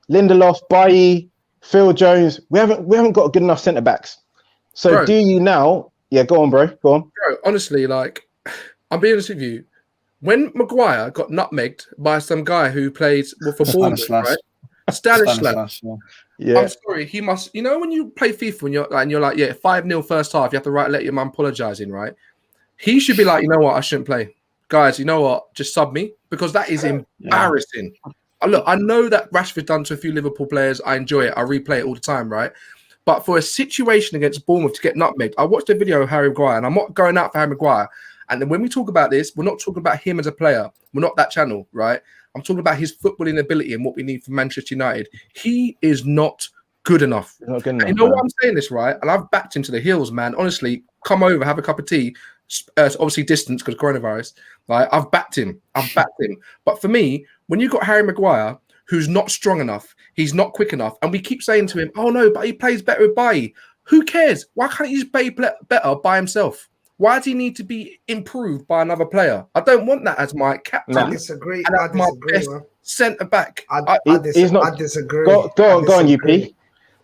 Lindelof, Bailly, Phil Jones, we haven't got good enough centre-backs. So, bro, do you now... Yeah, go on, bro. Go on. Bro, honestly, like, I'll be honest with you. When Maguire got nutmegged by some guy who plays for Bournemouth, right? Stanislas. Yeah. I'm sorry, he must... You know when you play FIFA and you're like, yeah, 5-0 first half, you have to let your man apologising, right? He should be like, you know what, I shouldn't play. Guys, you know what, just sub me. Because that is embarrassing. Yeah. Look, I know that Rashford's done to a few Liverpool players. I enjoy it. I replay it all the time, right? But for a situation against Bournemouth to get nutmegged, I watched a video of Harry Maguire, and I'm not going out for Harry Maguire. And then when we talk about this, we're not talking about him as a player. We're not that channel, right? I'm talking about his footballing ability and what we need for Manchester United. He is not good enough. Not good enough, you know why I'm saying this, right? And I've backed him to the hills, man. Honestly, come over, have a cup of tea. Obviously distance because coronavirus. Right? I've backed him. But for me, when you've got Harry Maguire, who's not strong enough, he's not quick enough, and we keep saying to him, oh no, but he plays better with Bailly. Who cares? Why can't he just play better by himself? Why does he need to be improved by another player? I don't want that as my captain. I disagree. And as my best centre back. I disagree. Go on, UP.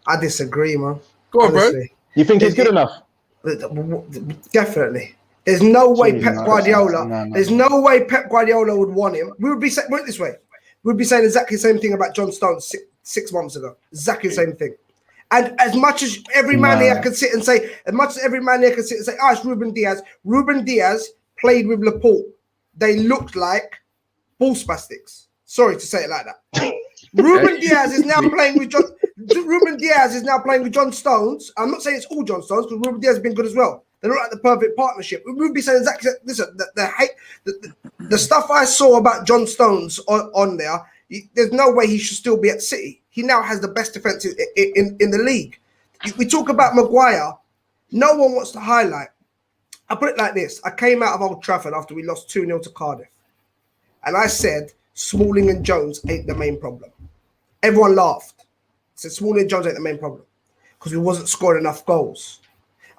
I disagree, man. Go on, bro. You think he's good enough? Definitely. There's no way Pep Guardiola. There's no way Pep Guardiola would want him. We would be saying it this way. We'd be saying exactly the same thing about John Stones six months ago. Exactly the same thing. And as much as every man here can sit and say, oh, it's Ruben Diaz. Ruben Diaz played with Laporte. They looked like ball spastics. Sorry to say it like that. Ruben Diaz is now playing with John Stones. I'm not saying it's all John Stones because Ruben Diaz has been good as well. They look like the perfect partnership. We would be saying exactly, listen, the stuff I saw about John Stones on there, there's no way he should still be at City. He now has the best defense in the league. If we talk about Maguire, no one wants to highlight. I put it like this. I came out of Old Trafford after we lost 2-0 to Cardiff. And I said, Smalling and Jones ain't the main problem. Everyone laughed. I said, Smalling and Jones ain't the main problem because we wasn't scoring enough goals.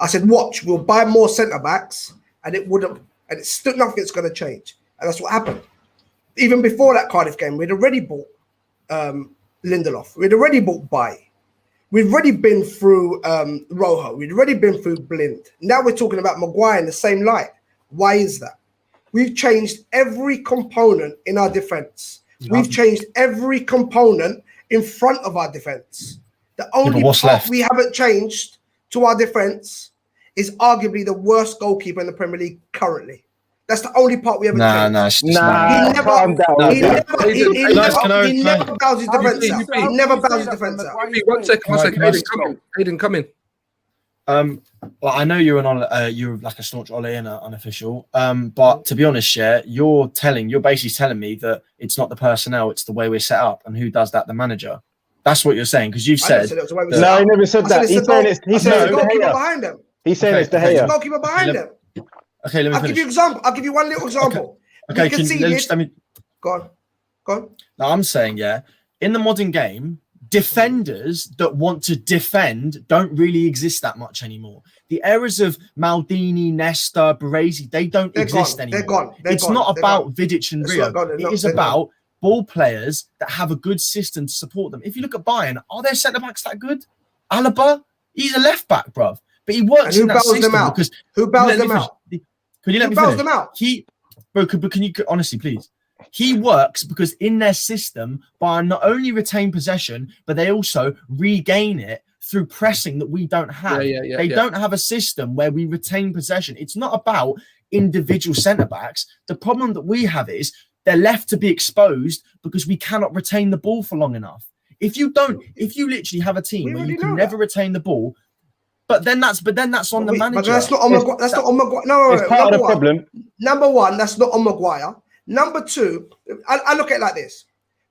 I said, watch, we'll buy more centre-backs and it's still nothing's going to change. And that's what happened. Even before that Cardiff game, we'd already bought Lindelof. We'd already bought Bailly. We'd already been through Rojo. We'd already been through Blind. Now we're talking about Maguire in the same light. Why is that? We've changed every component in our defence. We've changed every component in front of our defense. The only what's part left? we haven't changed to our defense is arguably the worst goalkeeper in the Premier League currently. That's the only part we haven't changed. Calm down. He never bows his defense out. He never bows his defense out. One second. Aiden, come in. Well, I know you're you're like a staunch Ole and an unofficial. But to be honest, you're basically telling me that it's not the personnel, it's the way we're set up, and who does that? The manager. That's what you're saying, because you've said. No, he never said that. He's saying it's the goalkeeper behind him. He's saying it's De Gea. Goalkeeper behind him. Okay, let me I'll give you an example. I'll give you one little example. Okay, let me. Go on. Now I'm saying, in the modern game, defenders that want to defend don't really exist that much anymore. The eras of Maldini, Nesta, Baresi, they don't exist anymore. They're gone. It's not about Vidic and Rio. It is about ball players that have a good system to support them. If you look at Bayern, are their centre-backs that good? Alaba, he's a left-back, bruv. But he works in that system because... Who bails them out? Can you let me finish? Them out? Can you honestly, please? He works because in their system, Bayern not only retain possession, but they also regain it through pressing that we don't have. They don't have a system where we retain possession. It's not about individual centre-backs. The problem that we have is they're left to be exposed because we cannot retain the ball for long enough. If you literally have a team where you can never retain the ball, but then that's on the manager. But that's not on Maguire. That's not on Maguire. No, it's part of the problem. Number one, that's not on Maguire. Number two, I look at it like this.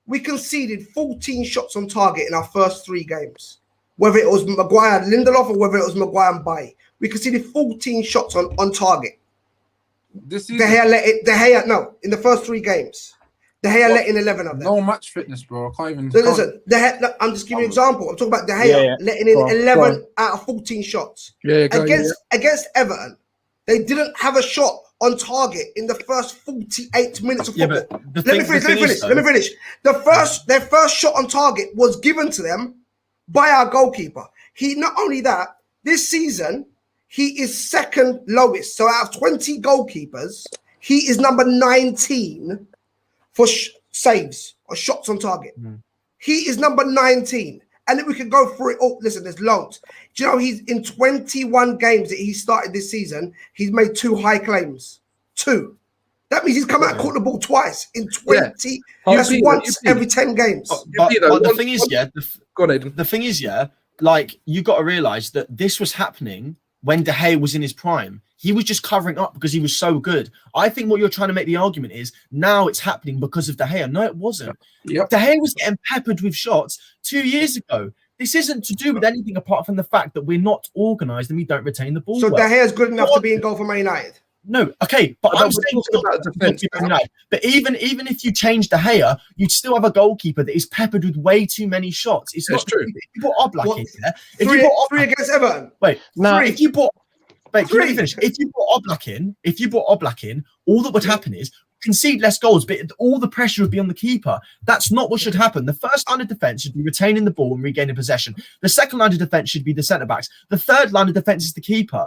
We conceded 14 shots on target in our first 3 games. Whether it was Maguire and Lindelof or whether it was Maguire and Bailly. We conceded 14 shots on target. This season? De Gea, in the first 3 games. De Gea let in 11 of them. No match fitness, bro. I can't even. Listen, I'm just giving you an example. I'm talking about De Gea letting in 11 out of 14 shots. Against Everton, they didn't have a shot on target in the first 48 minutes of football. Let me finish. Their first shot on target was given to them by our goalkeeper. Not only that, this season he is second lowest. So out of 20 goalkeepers, he is number 19 for saves or shots on target. He is number 19. And then we can go through it. Oh, listen, there's loads. Do you know he's in 21 games that he started this season, he's made 2 high claims. 2. That means he's come out and caught the ball twice in 20. That's once every 10 games. But the thing is, the thing is, like, you got to realize that this was happening when De Gea was in his prime. He was just covering up because he was so good. I think what you're trying to make the argument is now it's happening because of De Gea. No, it wasn't. De Gea was getting peppered with shots 2 years ago. This isn't to do with anything apart from the fact that we're not organised and we don't retain the ball. So De Gea is good enough to be in goal for Man United? No, okay, but I'm saying about defense. But even if you change De Gea, you'd still have a goalkeeper that is peppered with way too many shots. It's not true. If you put Oblak in there, three against Everton. If you put Oblak in, all that would happen is concede less goals, but all the pressure would be on the keeper. That's not what should happen. The first line of defense should be retaining the ball and regaining possession. The second line of defense should be the centre backs. The third line of defense is the keeper.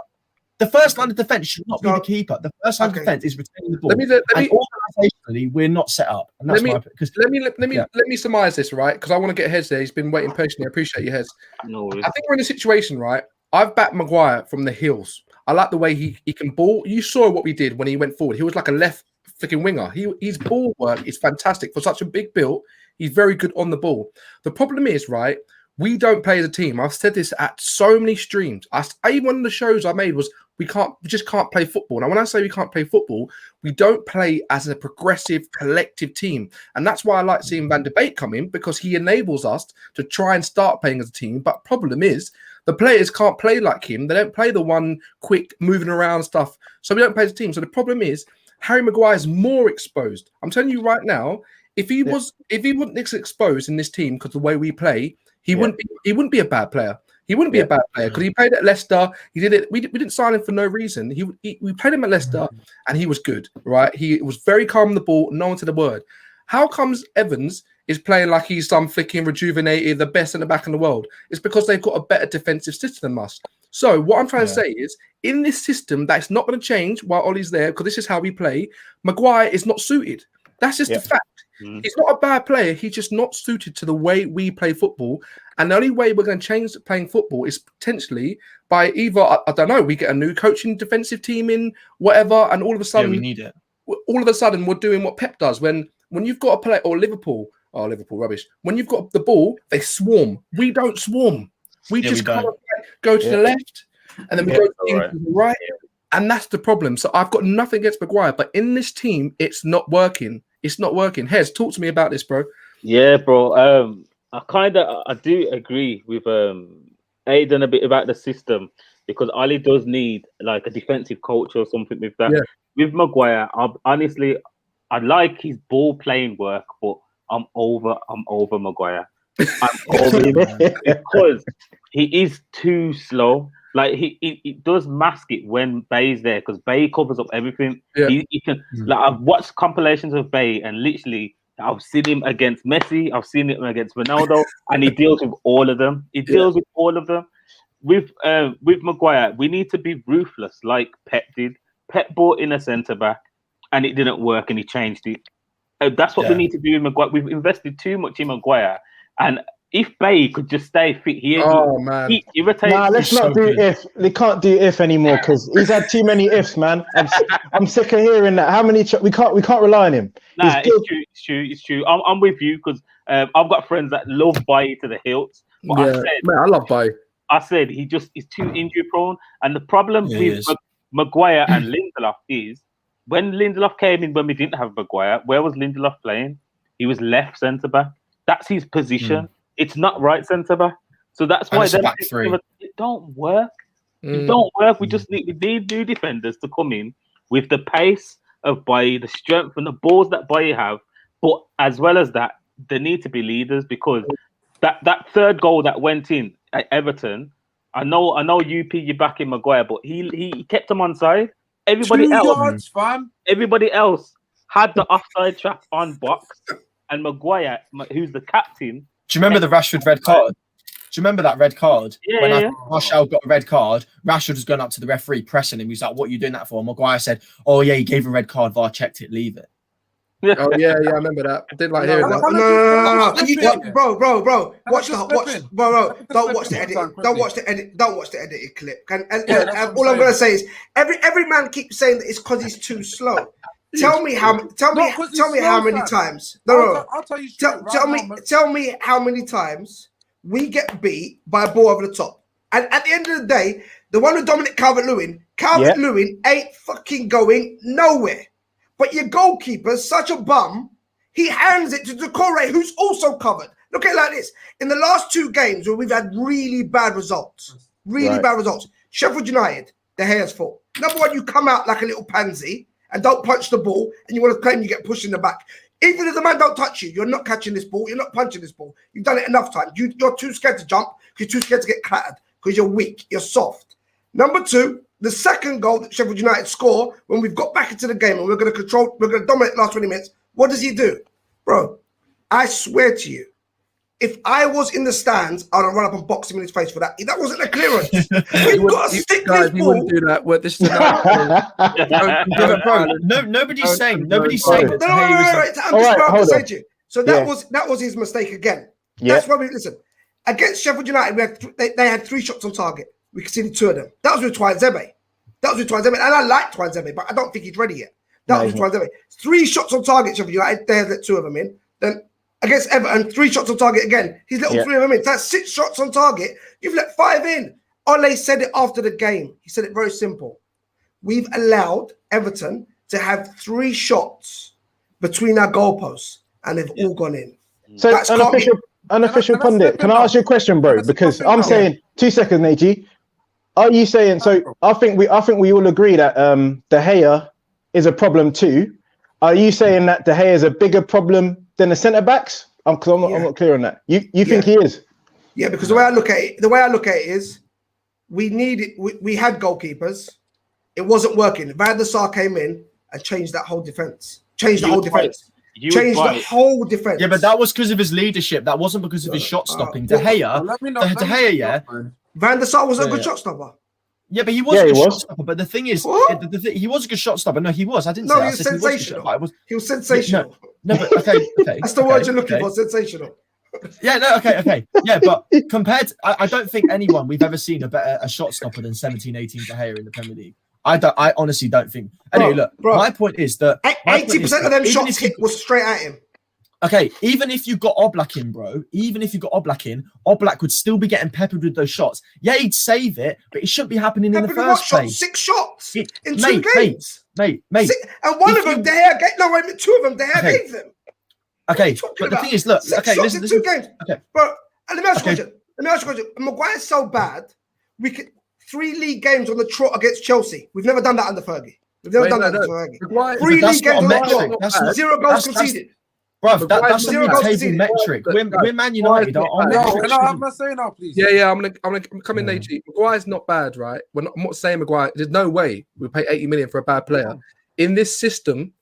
The first line of defense should not be the keeper. The first line of defense is retaining the ball. And organisationally, we're not set up. And that's let me surmise this, right? Because I want to get Hez there. He's been waiting patiently. I appreciate you, Hez. No worries. I think we're in a situation, right? I've backed Maguire from the hills. I like the way he can ball. You saw what we did when he went forward. He was like a left freaking winger. His ball work is fantastic for such a big build. He's very good on the ball. The problem is, right? We don't play as a team. I've said this at so many streams. One of the shows I made was we just can't play football. Now, when I say we can't play football, we don't play as a progressive collective team. And that's why I like seeing Van de Beek come in, because he enables us to try and start playing as a team. But problem is, the players can't play like him. They don't play the one quick moving around stuff. So we don't play as a team. So the problem is Harry Maguire is more exposed. I'm telling you right now, if he wasn't exposed in this team because of the way we play, he wouldn't be a bad player. He wouldn't be a bad player because he played at Leicester. He did it. We didn't sign him for no reason. We played him at Leicester and he was good, right? He was very calm on the ball. No one said a word. How comes Evans is playing like he's some flicking rejuvenated, the best in the back in the world? It's because they've got a better defensive system than us. So what I'm trying to say is, in this system that's not going to change while Ollie's there, because this is how we play, Maguire is not suited. That's just a fact. He's not a bad player. He's just not suited to the way we play football. And the only way we're going to change playing football is potentially by either, I don't know, we get a new coaching defensive team in, whatever, and all of a sudden, we need it. All of a sudden, we're doing what Pep does when you've got a play, or Liverpool rubbish. When you've got the ball, they swarm. We don't swarm. We just kind of go to the left, and then we go to the right, and that's the problem. So I've got nothing against Maguire, but in this team, it's not working. It's not working. Hez, talk to me about this, bro. Yeah, bro. I do agree with Aidan a bit about the system, because Ali does need like a defensive coach or something with that. Yeah. With Maguire, honestly, I like his ball playing work, but I'm over Maguire. I'm over him because he is too slow. Like he does mask it when Bay's there, because Bay covers up everything. Yeah. He can. Like, I've watched compilations of Bay, and literally I've seen him against Messi, I've seen him against Ronaldo, and he deals with all of them. With Maguire, we need to be ruthless, like Pep did. Pep brought in a centre back, and it didn't work, and he changed it. That's what we need to do with Maguire. We've invested too much in Maguire, and if Bay could just stay fit, he irritates. Nah, let's not do if. They can't do if anymore, because he's had too many ifs, man. I'm sick of hearing that. How many? We can't rely on him. Nah, it's true. I'm with you, because I've got friends that love Bay to the hilt. But I love Bay. I said he's too injury prone, and the problem with Maguire and Lindelof is when Lindelof came in when we didn't have Maguire, where was Lindelof playing? He was left centre back. That's his position. It's not right centre back. So that's why it don't work. It don't work. We need new defenders to come in with the pace of Bailly, the strength and the balls that Bailly have. But as well as that, they need to be leaders, because that third goal that went in at Everton, I know UP you're backing Maguire, but he kept him on side. Everybody else had the offside trap on box, and Maguire, who's the captain. Do you remember the Rashford red card? Do you remember that red card? Martial got a red card, Rashford was going up to the referee, pressing him. He was like, "What are you doing that for?" Maguire said, "Oh yeah, he gave a red card. VAR checked it. Leave it." Oh yeah, I remember that. I didn't like hearing that. No. Bro. Watch the bro. Don't watch the edit. Don't watch the edit. Don't watch the edited clip. And all I'm gonna say is every man keeps saying that it's because he's too slow. Tell me how many times. I'll tell you. Tell me how many times we get beat by a ball over the top. And at the end of the day, the one with Dominic Calvert-Lewin ain't fucking going nowhere. But your goalkeeper's such a bum, he hands it to Decore, who's also covered. Look at it like this. In the last 2 games where we've had really bad results, Sheffield United, De Gea's fault. Number one, you come out like a little pansy and don't punch the ball, and you want to claim you get pushed in the back. Even if the man don't touch you, you're not catching this ball, you're not punching this ball. You've done it enough times. You're too scared to jump, because you're too scared to get clattered, because you're weak, you're soft. Number 2, the second goal that Sheffield United score, when we've got back into the game and we're going to dominate the last 20 minutes, what does he do? Bro, I swear to you, if I was in the stands, I'd run up and box him in his face for that. That wasn't a clearance. We've got to stick this ball. You wouldn't do that. Well, this is nobody's saying that. Right. I'm just about to say to you. So that was his mistake again. Yeah. That's why listen. Against Sheffield United, they had 3 shots on target. We conceded 2 of them. That was with Twine-Zebe. And I like Twine-Zebe, but I don't think he's ready yet. That was with Twine-Zebe. 3 shots on target, Sheffield United. They had let 2 of them in. Then against Everton, 3 shots on target again. He's let all 3 of them in. So that's 6 shots on target. You've let 5 in. Ole said it after the game. He said it very simple. We've allowed Everton to have 3 shots between our goalposts, and they've all gone in. So that's unofficial pundit. Can I ask you a question, bro? Because I'm saying 2 seconds, Neji. Are you saying so? I think we all agree that De Gea is a problem too. Are you saying that De Gea is a bigger problem than the centre backs? I'm not clear on that. You think he is? Yeah, because the way I look at it is, we had goalkeepers. It wasn't working. Van der Sar came in and changed that whole defense. Changed the whole defense. Yeah, but that was because of his leadership. That wasn't because of his shot stopping. De Gea, Van der Sar was a good shot stopper. Yeah, but he was a good shot stopper. But the thing is, he was a good shot stopper. No, he was. I didn't say he was sensational. He was sensational. No, but okay. That's the word you're looking for. Sensational. Yeah, no, okay. Yeah, but compared to, I don't think anyone we've ever seen a shot stopper than 17-18 De Gea in the Premier League. I honestly don't think. Anyway, my point is that 80% of them shots hit was straight at him. Okay, even if you got Oblak in, bro, Oblak would still be getting peppered with those shots. Yeah, he'd save it, but it shouldn't be happening in the first place. 6 shots in 2 games. Mate. And one of them, De Gea gave. No, wait, 2 of them, De Gea gave them. Okay, but the thing is, look. 6 shots in 2 games. Okay, but let me ask you a question. Maguire's so bad, we could 3 league games on the trot against Chelsea. We've never done that under Fergie. We've never done that under Fergie. 3 league games on the trot. 0 goals conceded. Bro, that's a mid-table metric. We're Man United. Can I have my say now, please? Yeah. I'm gonna come in, AG. Maguire's not bad, right? I'm not saying Maguire. There's no way we pay 80 million for a bad player. In this system,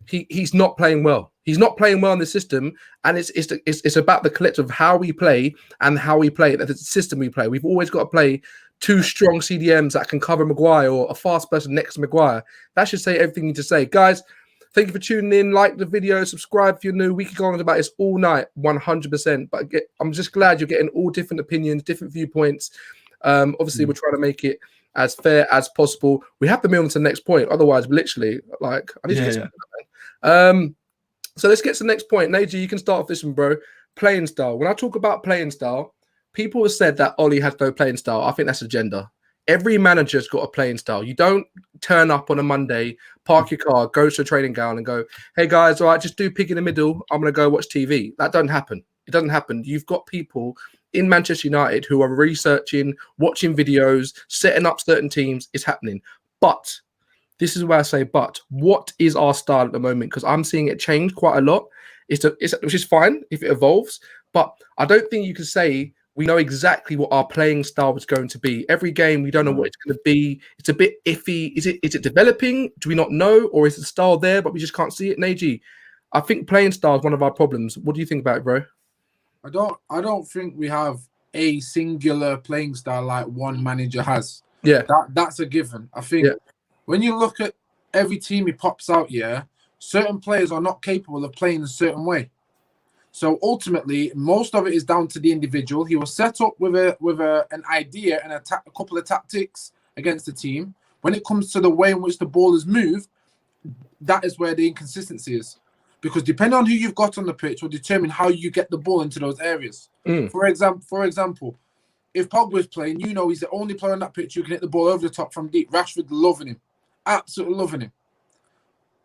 he's not playing well. He's not playing well in the system, and it's about the collective of how we play and how we play. That's the system we play. We've always got to play 2 strong CDMs that can cover Maguire or a fast person next to Maguire. That should say everything you need to say, guys. Thank you for tuning in. Like the video, subscribe if you're new. We could go on about this all night, 100%. But I'm just glad you're getting all different opinions, different viewpoints. Obviously, we're trying to make it as fair as possible. We have to move on to the next point. Otherwise, literally, I need to get so let's get to the next point. Naji, you can start off this one, bro. Playing style. When I talk about playing style, people have said that Ollie has no playing style. I think that's agenda. Every manager's got a playing style. You don't turn up on a Monday, park your car, go to a training ground and go, hey guys, all right, just do pig in the middle. I'm going to go watch TV. That doesn't happen. It doesn't happen. You've got people in Manchester United who are researching, watching videos, setting up certain teams. It's happening. But this is where I say, but what is our style at the moment? Because I'm seeing it change quite a lot. Which is fine if it evolves. But I don't think you can say we know exactly what our playing style is going to be. Every game, we don't know what it's going to be. It's a bit iffy. Is it developing? Do we not know? Or is the style there, but we just can't see it? Naji, I think playing style is one of our problems. What do you think about it, bro? I don't think we have a singular playing style like one manager has. Yeah. That's a given. I think when you look at every team he pops out, certain players are not capable of playing a certain way. So ultimately, most of it is down to the individual. He was set up with an idea and a couple of tactics against the team. When it comes to the way in which the ball is moved, that is where the inconsistency is. Because depending on who you've got on the pitch will determine how you get the ball into those areas. For example, if Pogba's playing, he's the only player on that pitch who can hit the ball over the top from deep. Rashford loving him. Absolutely loving him.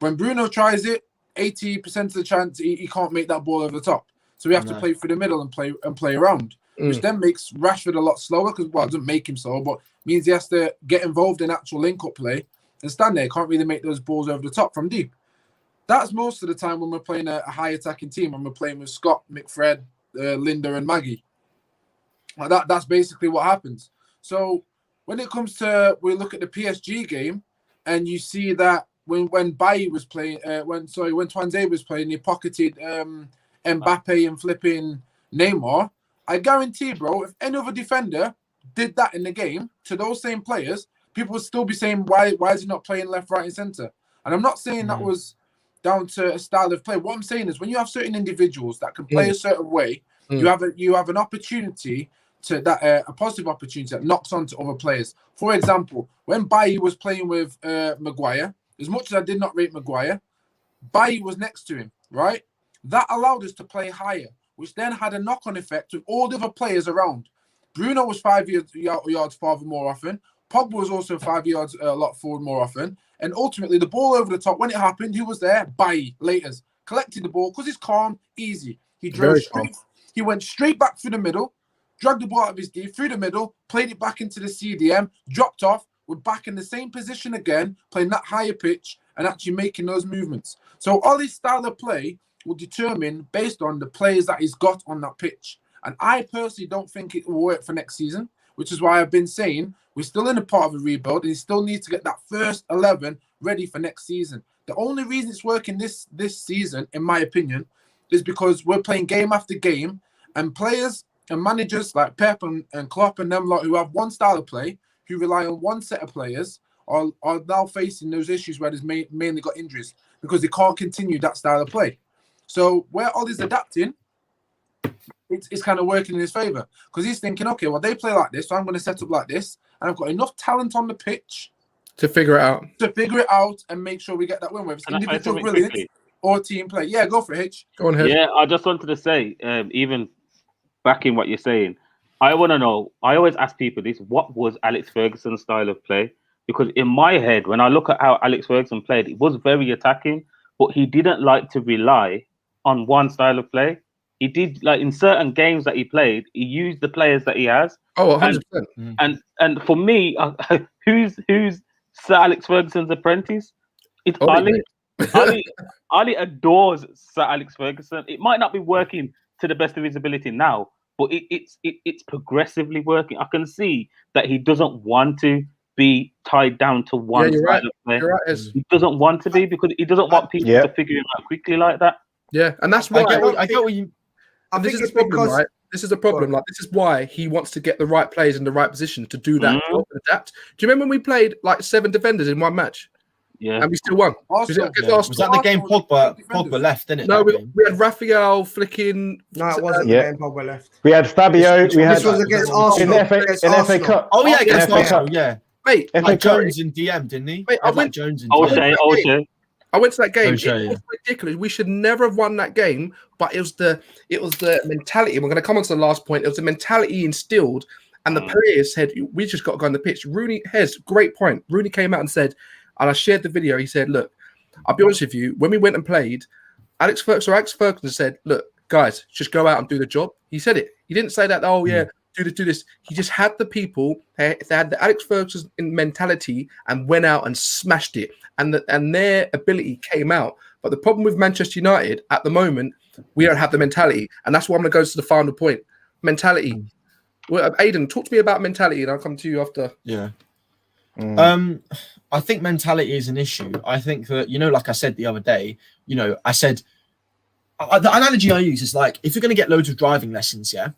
When Bruno tries it, 80% of the chance he can't make that ball over the top. So we have to play through the middle and play around, which then makes Rashford a lot slower because, it doesn't make him slow, but means he has to get involved in actual link-up play and stand there. Can't really make those balls over the top from deep. That's most of the time when we're playing a high attacking team, when we're playing with Scott, McFred, Linda and Maggie. That's basically what happens. So when it comes to, we look at the PSG game and you see that when Bailly was playing, when Twanzé was playing, he pocketed Mbappe and flipping Neymar. I guarantee, bro, if any other defender did that in the game to those same players, people would still be saying, why is he not playing left, right, and centre? And I'm not saying that was down to a style of play. What I'm saying is when you have certain individuals that can play a certain way, you have an opportunity to a positive opportunity that knocks on to other players. For example, when Bailly was playing with Maguire, as much as I did not rate Maguire, Bailly was next to him, right? That allowed us to play higher, which then had a knock-on effect with all the other players around. Bruno was 5 yards farther more often. Pogba was also 5 yards a lot forward more often. And ultimately, the ball over the top, when it happened, who was there? Bailly, Laters. Collected the ball because he's calm, easy. He drove straight. He went straight back through the middle, dragged the ball out of his D, through the middle, played it back into the CDM, dropped off, we're back in the same position again, playing that higher pitch and actually making those movements. So Ollie's style of play will determine based on the players that he's got on that pitch. And I personally don't think it will work for next season, which is why I've been saying we're still in a part of a rebuild and he still needs to get that first 11 ready for next season. The only reason it's working this season, in my opinion, is because we're playing game after game and players and managers like Pep and Klopp and them lot who have one style of play, who rely on one set of players, are now facing those issues where they've mainly got injuries because they can't continue that style of play. So where Ollie's adapting, it's kind of working in his favor because he's thinking, okay, well, they play like this, so I'm going to set up like this, and I've got enough talent on the pitch to figure it out and make sure we get that win, whether it's individual brilliance quickly? or team play. Yeah, go for it, Hitch. Go on, Hitch. Yeah, I just wanted to say, even backing what you're saying, I want to know, I always ask people this, what was Alex Ferguson's style of play? Because in my head, when I look at how Alex Ferguson played, it was very attacking, but he didn't like to rely on one style of play. He did, like in certain games that he played, he used the players that he has. Oh, 100%. And for me, who's Sir Alex Ferguson's apprentice? It's Ali. Ali adores Sir Alex Ferguson. It might not be working to the best of his ability now, but it's progressively working. I can see that he doesn't want to be tied down to one style of play. You're right, he doesn't want to be because he doesn't want people to figure him out quickly like that. Yeah, and that's why I get what you. This is the problem, right? This is a problem. Like, this is why he wants to get the right players in the right position to do that job and adapt. Do you remember when we played like 7 defenders in one match? Yeah, and we still won. Was that the game Pogba left, didn't it? No, we had Raphael flicking. No, it wasn't the game Pogba left. We had Fabio. This was against Arsenal. In FA Cup. Oh yeah, against Arsenal. Yeah, mate. Like Jones in DM, didn't he? Mate, I went Jones in DM. I went to that game. O'Shea, it was ridiculous. We should never have won that game, but it was the mentality. We're going to come on to the last point. It was the mentality instilled, and the players said, "We just got to go on the pitch." Rooney has great point. Rooney came out and said, and I shared the video. He said, "Look, I'll be honest with you. When we went and played, Alex Ferguson said, look, guys, just go out and do the job." He said it. He didn't say that. Oh yeah, do this. He just had the people. They had the Alex Ferguson mentality and went out and smashed it. And their ability came out. But the problem with Manchester United at the moment, we don't have the mentality. And that's why I'm going to go to the final point. Mentality. Well, Aiden, talk to me about mentality and I'll come to you after. Yeah. I think mentality is an issue. I think that, like I said the other day, I said, the analogy I use is like, if you're going to get loads of driving lessons, yeah,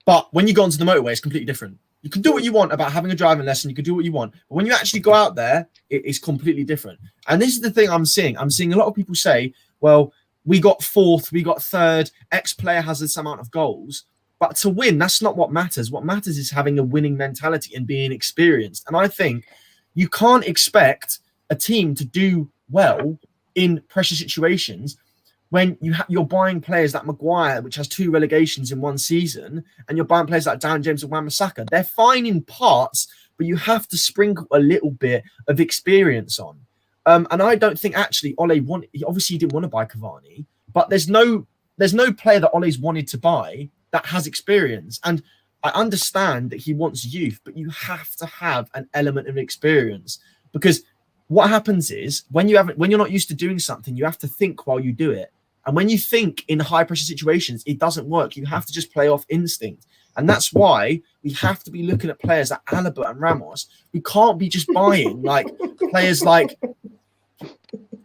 but when you go onto the motorway, it's completely different. You can do what you want about having a driving lesson. You can do what you want. But when you actually go out there, it is completely different. And this is the thing I'm seeing. I'm seeing a lot of people say, well, we got 4th, we got 3rd, X player has this amount of goals. But to win, that's not what matters. What matters is having a winning mentality and being experienced. And I think you can't expect a team to do well in pressure situations when you're buying players like Maguire, which has 2 relegations in one season, and you're buying players like Dan James and Wan-Bissaka. They're fine in parts, but you have to sprinkle a little bit of experience on. And I don't think actually Ole obviously he didn't want to buy Cavani, but there's no player that Ole's wanted to buy that has experience. And I understand that he wants youth, but you have to have an element of experience, because what happens is when you're not used to doing something, you have to think while you do it. And when you think in high pressure situations, it doesn't work. You have to just play off instinct. And that's why we have to be looking at players like Alaba and Ramos. We can't be just buying like players like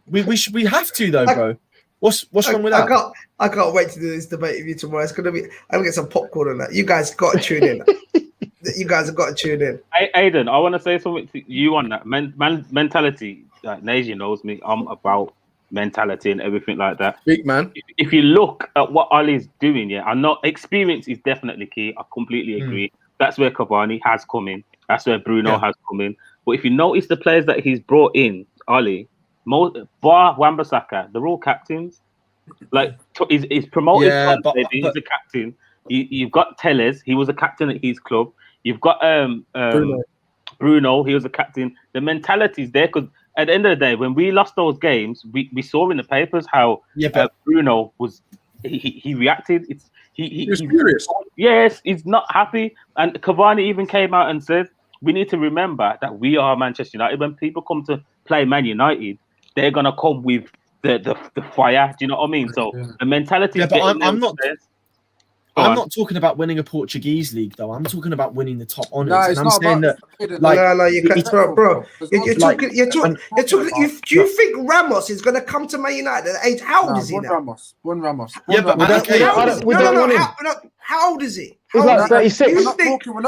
we have to though, bro. What's wrong with that? I can't wait to do this debate with you tomorrow. It's gonna be. I'm gonna get some popcorn on that. You guys got to tune in. You guys have got to tune in. Hey, Aiden, I want to say something to you on that mentality. Like Nasia knows me. I'm about mentality and everything like that. Big man. If you look at what Ollie's doing, yeah, I know experience is definitely key. I completely agree. That's where Cavani has come in. That's where Bruno has come in. But if you notice the players that he's brought in, Ollie, bar Wan-Bissaka, they're all captains. Like he's promoted. He's a captain. You've got Telles. He was a captain at his club. You've got Bruno. He was a captain. The mentality is there because at the end of the day, when we lost those games, we saw in the papers how Bruno was. He reacted. He was furious. Yes, he's not happy. And Cavani even came out and said, "We need to remember that we are Manchester United. When people come to play Man United, they're gonna come with the fire." Do you know what I mean? So the mentality. Yeah, but I'm not. I'm not talking about winning a Portuguese league, though. I'm talking about winning the top honors. No, it's and not I'm saying about that, no, you can't, bro. You're talking. Do you think Ramos is going to come to Man United at age? How old is he now? One Ramos. Yeah, but how old is he? He's like 36.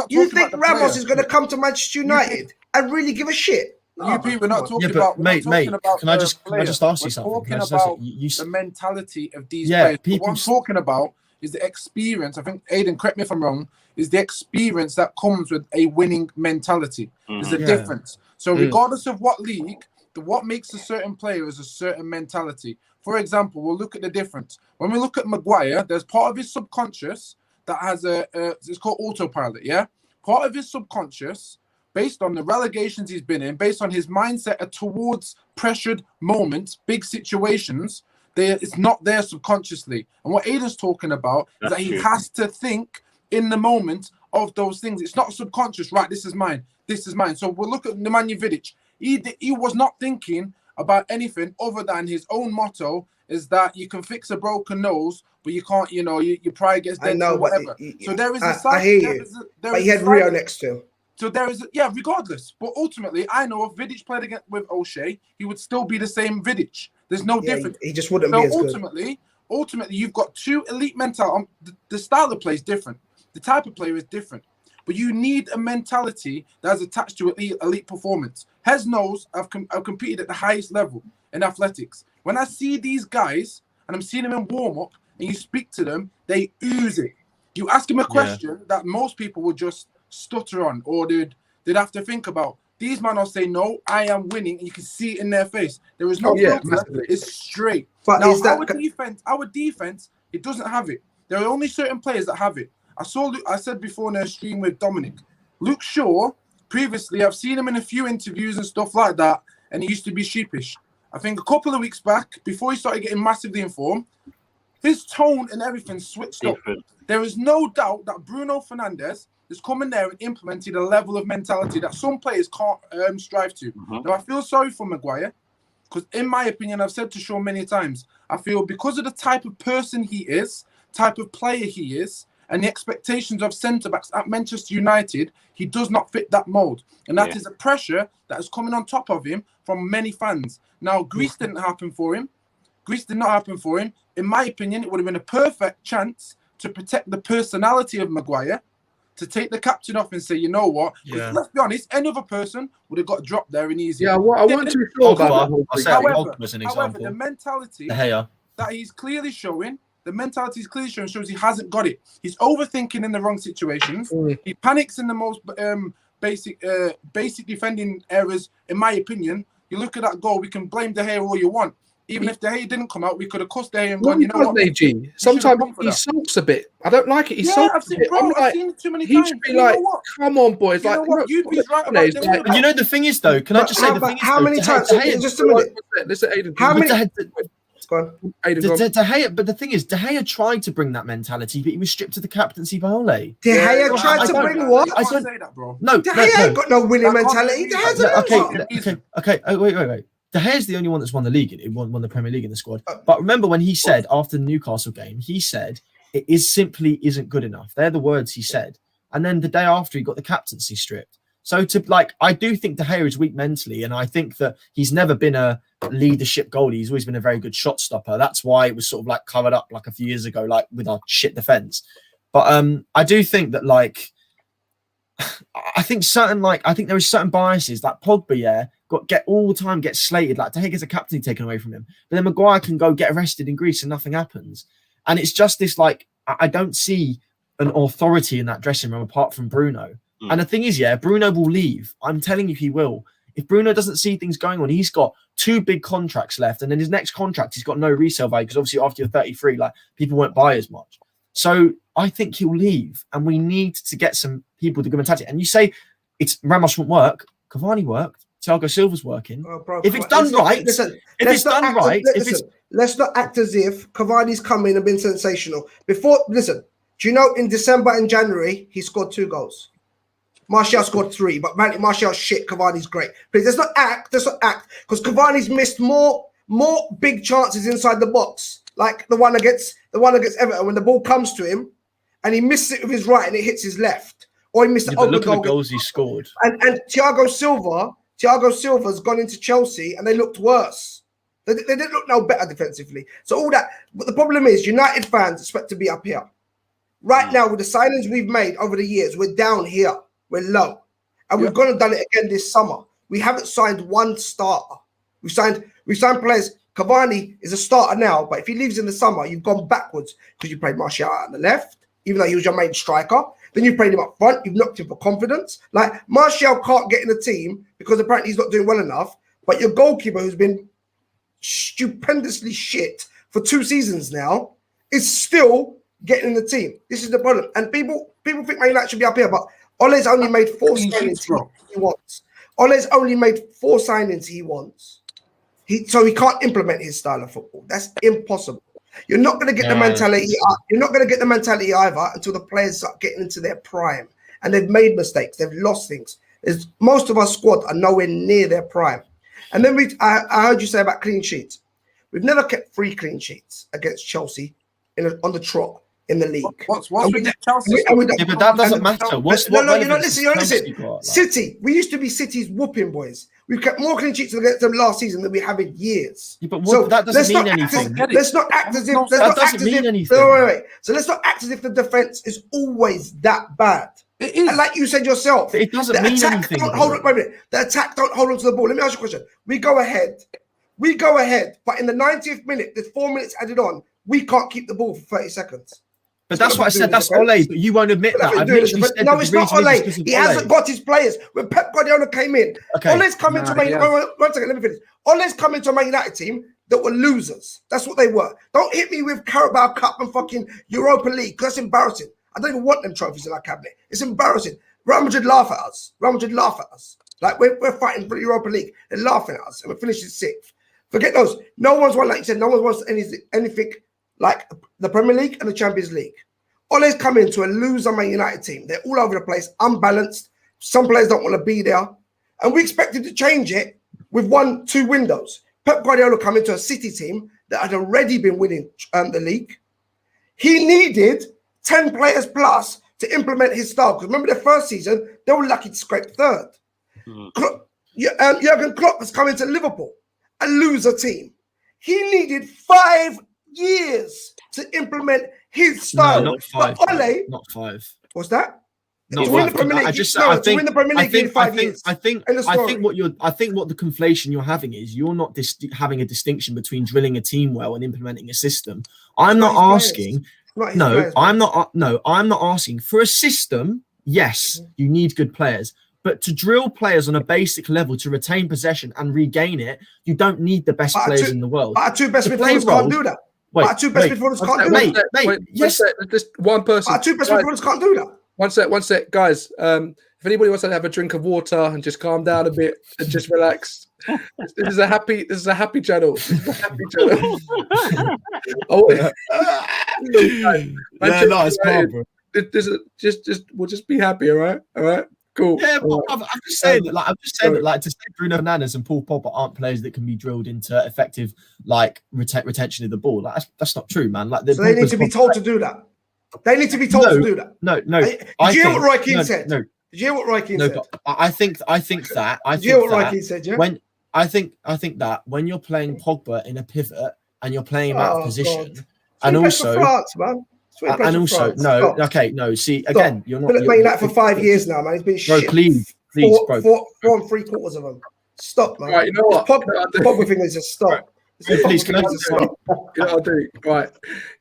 You think Ramos is going to come to Manchester United and really give a shit? UP, we're not talking but about. mate, About can I just ask you we're something? Talking about the mentality of these players. What I'm talking about is the experience. I think Aiden, correct me if I'm wrong. Is the experience that comes with a winning mentality? There's a difference. So regardless of what league, what makes a certain player is a certain mentality. For example, we'll look at the difference. When we look at Maguire, there's part of his subconscious that has it's called autopilot. Yeah, part of his subconscious, based on the relegations he's been in, based on his mindset towards pressured moments, big situations, it's not there subconsciously. And what Aiden's talking about is that he has to think in the moment of those things. It's not subconscious, right? This is mine. This is mine. So we'll look at Nemanja Vidic. He was not thinking about anything other than his own motto is that you can fix a broken nose, but you can't, your pride gets dead or whatever. So there is a side. I hear you. But he had Rio next to him. So there is, regardless. But ultimately, I know if Vidic played with O'Shea, he would still be the same Vidic. There's no difference. He just wouldn't be as good. Ultimately, you've got two elite mentality. The style of play is different. The type of player is different. But you need a mentality that is attached to elite performance. Hez knows I've competed at the highest level in athletics. When I see these guys, and I'm seeing them in warm-up, and you speak to them, they ooze it. You ask them a question that most people would just stutter on, or they'd have to think about. These men will say, no, I am winning, and you can see it in their face. There is no filter. It's straight. But now, our defense, it doesn't have it. There are only certain players that have it. I said before in a stream with Dominic, Luke Shaw, previously, I've seen him in a few interviews and stuff like that, and he used to be sheepish. I think a couple of weeks back, before he started getting massively informed, his tone and everything switched up. There is no doubt that Bruno Fernandes has come in there and implemented a level of mentality that some players can't strive to. Now, I feel sorry for Maguire, because in my opinion, I've said to Shaw many times, I feel because of the type of person he is, type of player he is, and the expectations of centre-backs at Manchester United, he does not fit that mould. And that is a pressure that is coming on top of him from many fans. Now, Greece didn't happen for him. Greece did not happen for him. In my opinion, it would have been a perfect chance to protect the personality of Maguire, to take the captain off and say, you know what? Let's be honest, any other person would have got dropped there and easy. Yeah, well, I wasn't too sure about that. However, the mentality that he's clearly showing, shows he hasn't got it. He's overthinking in the wrong situations. He panics in the most basic defending errors, in my opinion. You look at that goal, we can blame De Gea all you want. Even if De Gea didn't come out, we could have cussed De Gea and gone, you know what? AG. Sometimes he sulks a bit. I don't like it. He sulks I've seen it too many times. He should be like, come on, boys. You know what? UP's right about and you know the thing is, though, can I just say the thing is, how many times? Just a minute. Listen, Aiden. How many? De Gea, but the thing is, De Gea tried to bring that mentality, but he was stripped of the captaincy by Ole. De Gea tried to bring what? I don't say that, bro. No, De Gea ain't got no winning mentality. De Gea's okay. Wait. De Gea's the only one that's won the league. He won the Premier League in the squad. But remember when he said after the Newcastle game, he said it simply isn't good enough. They're the words he said. And then the day after, he got the captaincy stripped. So I do think De Gea is weak mentally, and I think that he's never been a leadership goalie. He's always been a very good shot stopper. That's why it was sort of like covered up like a few years ago, like with our shit defense. But I do think that I think there is certain biases that Pogba, all the time gets slated. Like De Gea gets a captaincy taken away from him, but then Maguire can go get arrested in Greece and nothing happens. And it's just this I don't see an authority in that dressing room apart from Bruno. And the thing is, Bruno will leave. I'm telling you, he will. If Bruno doesn't see things going on, he's got 2 big contracts left, and then his next contract, he's got no resale value because obviously after you're 33, people won't buy as much. So I think he'll leave, and we need to get some people to go mentality. And you say it's Ramos won't work, Cavani worked, Thiago Silva's working. If it's done right, let's not act as if Cavani's come in and been sensational. Do you know in December and January he scored 2 goals? Martial scored 3, but Martial's shit. Cavani's great. Please, let's not act, because Cavani's missed more big chances inside the box, like the one against Everton when the ball comes to him, and he misses it with his right and it hits his left, or he missed the open goal. Look at the goals he scored. And Thiago Silva's gone into Chelsea, and they looked worse. They didn't look no better defensively. So all that, but the problem is, United fans expect to be up here. Right now, with the signings we've made over the years, we're down here. We're low. And we're going to done it again this summer. We haven't signed one starter. We signed players. Cavani is a starter now, but if he leaves in the summer, you've gone backwards because you played Martial out on the left, even though he was your main striker. Then you played him up front. You've knocked him for confidence. Like, Martial can't get in the team because apparently he's not doing well enough. But your goalkeeper, who's been stupendously shit for 2 seasons now, is still getting in the team. This is the problem. And people think Man United should be up here, but Ole's only made 4 signings he wants. Ole's only made 4 signings he wants. So he can't implement his style of football. That's impossible. You're not going to get the mentality. You're not going to get the mentality either until the players start getting into their prime and they've made mistakes. They've lost things. Most of our squad are nowhere near their prime. And then I heard you say about clean sheets. We've never kept 3 clean sheets against Chelsea on the trot in the league. What's with Chelsea? But that doesn't matter. You're not listening. City. We used to be City's whooping boys. We've kept more clean sheets against them last season than we have in years. Yeah, but that doesn't mean anything. Let's not act as if. That doesn't mean anything. Wait. So let's not act as if the defense is always that bad. It is. And like you said yourself, it doesn't mean anything. The attack don't hold on to the ball. Let me ask you a question. We go ahead, but in the 90th minute, there's 4 minutes added on. We can't keep the ball for 30 seconds. But that's what I said. That's Ole. But you won't admit that. I've literally said no, it's not Ole. He hasn't got his players. When Pep Guardiola came in, Ole's coming to Man United. One second, let me finish. Ole's coming to a Man United team that were losers. That's what they were. Don't hit me with Carabao Cup and fucking Europa League, because that's embarrassing. I don't even want them trophies in our cabinet. It's embarrassing. Real Madrid laugh at us. Like, we're fighting for the Europa League. They're laughing at us, and we're finishing 6th. Forget those. No one's won, like you said, no one wants anything like the Premier League and the Champions League. Ole's come into a loser Man United team. They're all over the place, unbalanced. Some players don't want to be there. And we expected to change it with 1-2 windows. Pep Guardiola come into a City team that had already been winning the league. He needed 10 players plus to implement his style. Because remember the first season, they were lucky to scrape 3rd. Jurgen Klopp has come into Liverpool, a loser team. He needed 5 years to implement his style. No, not 5. But Ole, not 5. What's that? Not to win 5. the Premier League. To win the Premier League in 5 years. I think what the conflation you're having is you're not having a distinction between drilling a team well and implementing a system. I'm not asking for a system. Yes, you need good players. But to drill players on a basic level to retain possession and regain it, you don't need the best players in the world. Our 2 best midfielders can't do that. Our 2 best midfielders can't do that. Yes, just one person. Our 2 best midfielders can't do that. One sec, guys. If anybody wants to have a drink of water and just calm down a bit and just relax, this is a happy channel. This is a happy channel. It's calm, bro. We'll just be happy, all right. Cool. Yeah, but I'm just saying that to say Bruno Fernandes and Paul Pogba aren't players that can be drilled into effective retention of the ball. Like, that's not true, man. Like, so they need to be told to do that. They need to be told to do that. No. Did you hear what Roy Keane said? No. Did you hear what Roy Keane said? But I think that. Did you hear what Roy Keane said? Yeah. I think that when you're playing Pogba in a pivot and you're playing him out of position, and also France, man. See, again, you're not. Been playing that for 5 years now, man. He's been shit. Bro, please, bro. 4 3/4 of them. Stop, man. Right, you know what? Pogba thing is just stop. Please, can I just stop? I'll do. Right,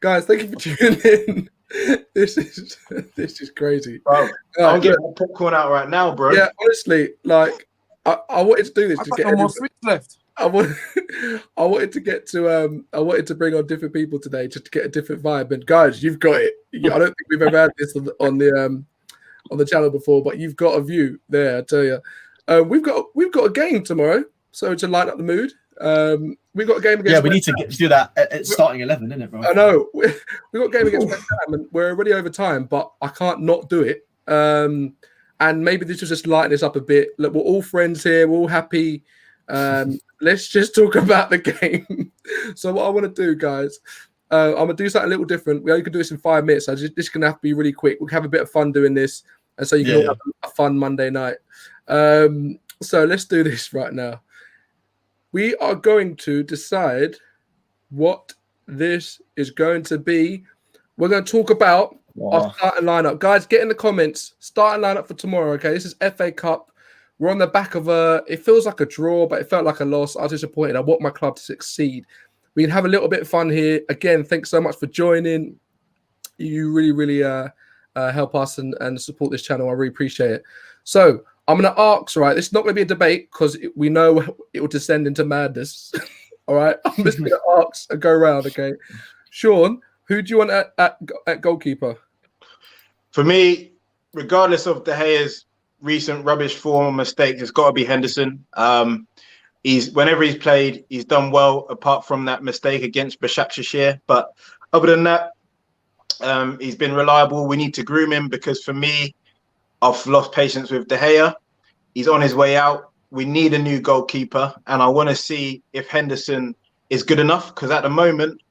guys, thank you for tuning in. This is crazy. Bro, I'm getting my popcorn out right now, bro. Yeah, honestly, like I wanted to do this to get more sweets left. I wanted to bring on different people today just to get a different vibe. And guys, you've got it. I don't think we've ever had this on the channel before, but you've got a view there. I tell you, we've got a game tomorrow, so to light up the mood. We've got a game against. Yeah, we need to do that at starting 11, isn't it, bro? I know we've got a game against West Ham, and we're already over time, but I can't not do it. And maybe this will just lighten us up a bit. Look, we're all friends here. We're all happy. Let's just talk about the game. So what I want to do, guys, I'm gonna do something a little different. We only can do this in 5 minutes. This is gonna have to be really quick. We'll have a bit of fun doing this, and so you can all have a fun Monday night. So let's do this right now. We are going to decide what this is going to be. We're going to talk about our starting lineup. Guys, get in the comments. Starting lineup for tomorrow, okay? This is FA Cup. We're on the back of it feels like a draw, but it felt like a loss. I was disappointed. I want my club to succeed. We can have a little bit of fun here. Again, thanks so much for joining. You really, really help us and support this channel. I really appreciate it. So I'm going to ask, right? This is not going to be a debate because we know it will descend into madness. All right. I'm just going to ask and go around. Okay. Sean, who do you want at goalkeeper? For me, regardless of De Gea's recent rubbish form or mistakes, it's got to be Henderson. Whenever he's played, he's done well, apart from that mistake against Başakşehir. But other than that, he's been reliable. We need to groom him because for me, I've lost patience with De Gea. He's on his way out. We need a new goalkeeper, and I want to see if Henderson is good enough because at the moment,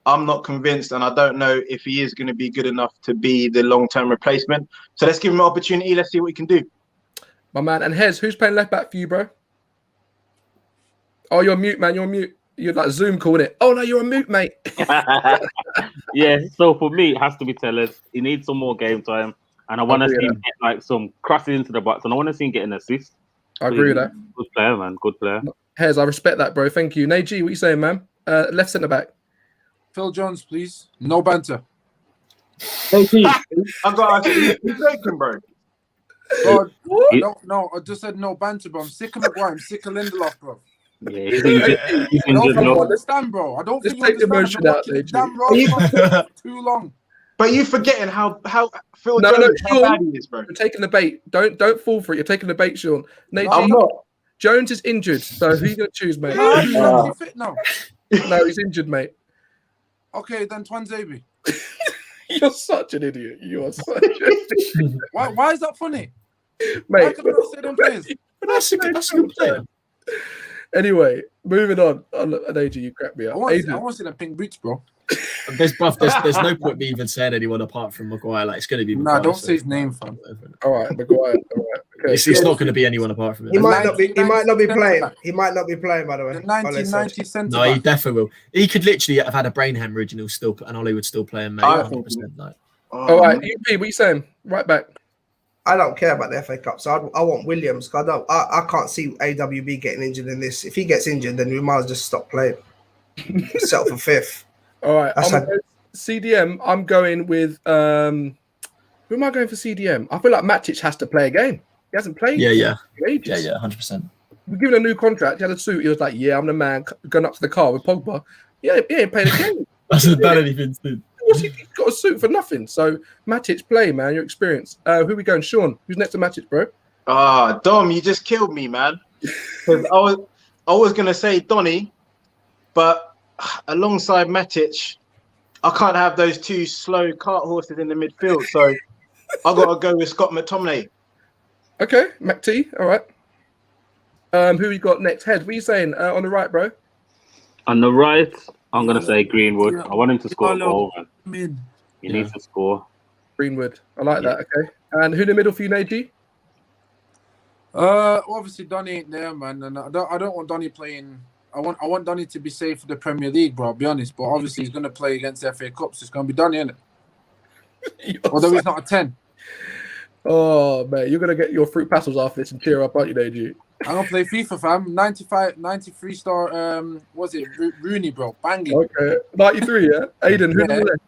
I'm not convinced, and I don't know if he is going to be good enough to be the long-term replacement. So let's give him an opportunity. Let's see what he can do. My man. And Hez, who's playing left back for you, bro? Oh, you're mute, man. You're mute. You're like Zoom calling it. Oh, no, you're a mute, mate. Yeah, so for me, it has to be Tellez. He needs some more game time. And I want to see him get like some crosses into the box. And I want to see him get an assist. I agree with that. Good player, man. Good player. Hez, I respect that, bro. Thank you. Naji, what are you saying, man? Left centre back. Phil Jones, please. No banter. Hey, I've got to ask you, bro. Bro, no, I just said no banter, bro. I'm sick of Maguire. I'm sick of Lindelof, bro. Yeah, he's injured. I don't think you understand, bro. I don't think you understand. Damn, bro, too long. But you forgetting how Phil Jones, how bad he is, bro. You're taking the bait. Don't fall for it. You're taking the bait, Sean. Naji, I'm not. Jones is injured, so who are you going to choose, mate? He's actually fit now. No, he's injured, mate. Okay, then Twanzebe. You're such an idiot. You are such an idiot. Why is that funny? Mate, why can I not say them players? That's a good player. Anyway, moving on. AJ, you crack me up. I want to see them pink boots, bro. There's no point me even saying anyone apart from Maguire. Like it's going to be Maguire. Nah, don't say his name, fam. All right, Maguire. All right. Okay. It's not going to be anyone apart from him. He might not be playing. He might not be playing, by the way. The 1990 centre No, he definitely will. He could literally have had a brain hemorrhage and Ollie would still play him, mate. 100%. Like. All right, UP, what are you saying? Right back. I don't care about the FA Cup, so I want Williams. Cause I can't see AWB getting injured in this. If he gets injured, then we might as well just stop playing. Settle for fifth. All right, CDM. I'm going with who am I going for CDM? I feel like Matic has to play a game. He hasn't played. Yeah, ages. Yeah, 100%. We're giving a new contract. He had a suit. He was like, "Yeah, I'm the man." Going up to the car with Pogba. Yeah, he ain't played a game. Hasn't done anything since. He's got a suit for nothing. So Matic, play, man. Your experience. Who are we going? Sean, who's next to Matic, bro? Dom, you just killed me, man. Because I was gonna say Donny, but alongside Matic, I can't have those two slow cart horses in the midfield. So I gotta go with Scott McTominay. Okay, McT. All right. Who we got next? Head. What are you saying on the right, bro? On the right, I'm gonna say Greenwood. I want him to score a goal. He needs to score. Greenwood. I like that. Okay. And who in the middle for you, Naji? Obviously Donny ain't there, man, and I don't want Donny playing. I want Donny to be safe for the Premier League, bro. I'll be honest, but obviously he's gonna play against the FA Cups. It's gonna be Donny, isn't it? Although he's not a 10. Oh man, you're gonna get your fruit pastels after this and cheer up, aren't you, Naji? I'm gonna play FIFA, fam. 93 star. Was it Rooney, bro? Banging. Okay, 93. Yeah. Aiden, who's left?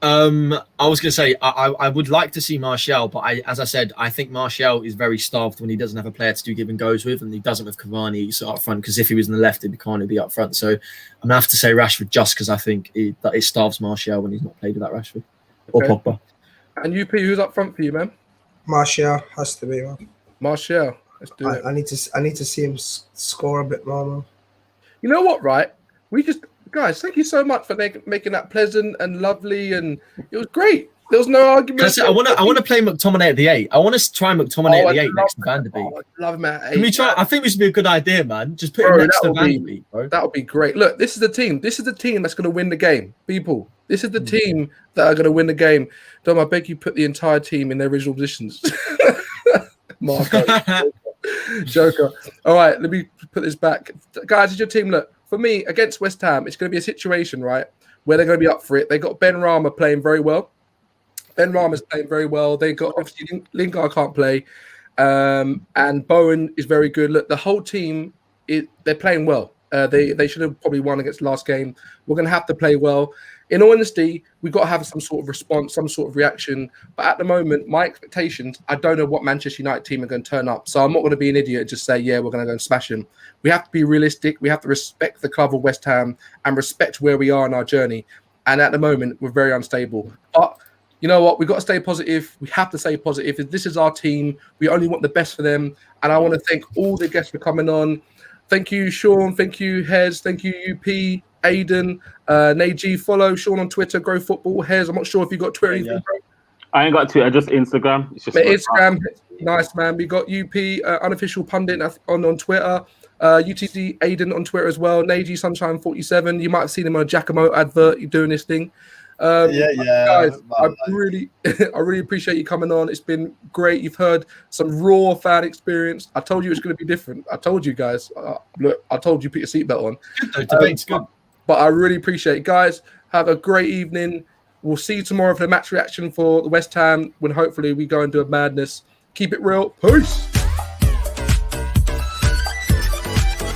I was going to say I would like to see Martial, but as I said, I think Martial is very starved when he doesn't have a player to do give and goes with, and he doesn't with Cavani up front. Because if he was on the left, it'd be up front. So I'm gonna have to say Rashford just because I think that it starves Martial when he's not played without Rashford or Pogba. And UP, who's up front for you, man? Martial has to be, man. Martial. Let's do it. I need to see him score a bit more, man. You know what, right? Guys, thank you so much for making that pleasant and lovely, and it was great. There was no argument. I want to play McTominay at the 8. I want to try McTominay at the 8 next to Van der Beek. Love him at 8. Can we try? I think this would be a good idea, man. Just put him next to Van der Beek, bro. That would be great. Look, this is the team. This is the team that's going to win the game, people. This is the team that are going to win the game. Dom, I beg you, put the entire team in their original positions. Marco, Joker. All right, let me put this back, guys. Is your team? Look, for me against West Ham, it's going to be a situation, right, where they're going to be up for it. They got Ben Rama playing very well. Ben Rama's playing very well. They got obviously Lingard can't play. And Bowen is very good. Look, the whole team, they're playing well. They should have probably won against the last game. We're going to have to play well. In all honesty, we've got to have some sort of response, some sort of reaction. But at the moment, my expectations, I don't know what Manchester United team are going to turn up. So I'm not going to be an idiot and just say, yeah, we're going to go and smash them. We have to be realistic. We have to respect the club of West Ham and respect where we are in our journey. And at the moment, we're very unstable. But you know what? We've got to stay positive. We have to stay positive. This is our team. We only want the best for them. And I want to thank all the guests for coming on. Thank you, Sean. Thank you, Hez. Thank you, UP, Aiden, Naji. Follow Sean on Twitter, Grow Football. Hez, I'm not sure if you got Twitter. Yeah. Bro. I ain't got Twitter, just Instagram. It's just Instagram. Nice, man. We got UP, unofficial pundit on Twitter. UTC Aiden on Twitter as well. Naji Sunshine 47. You might have seen him on a Giacomo advert. You're doing this thing. Guys, I really appreciate you coming on. It's been great. You've heard some raw fan experience. I told you it's going to be different. I told you guys. Look, I told you put your seatbelt on. Good though, debate's good. But I really appreciate it, guys. Have a great evening. We'll see you tomorrow for the match reaction for the West Ham when hopefully we go and do a madness. Keep it real. Peace.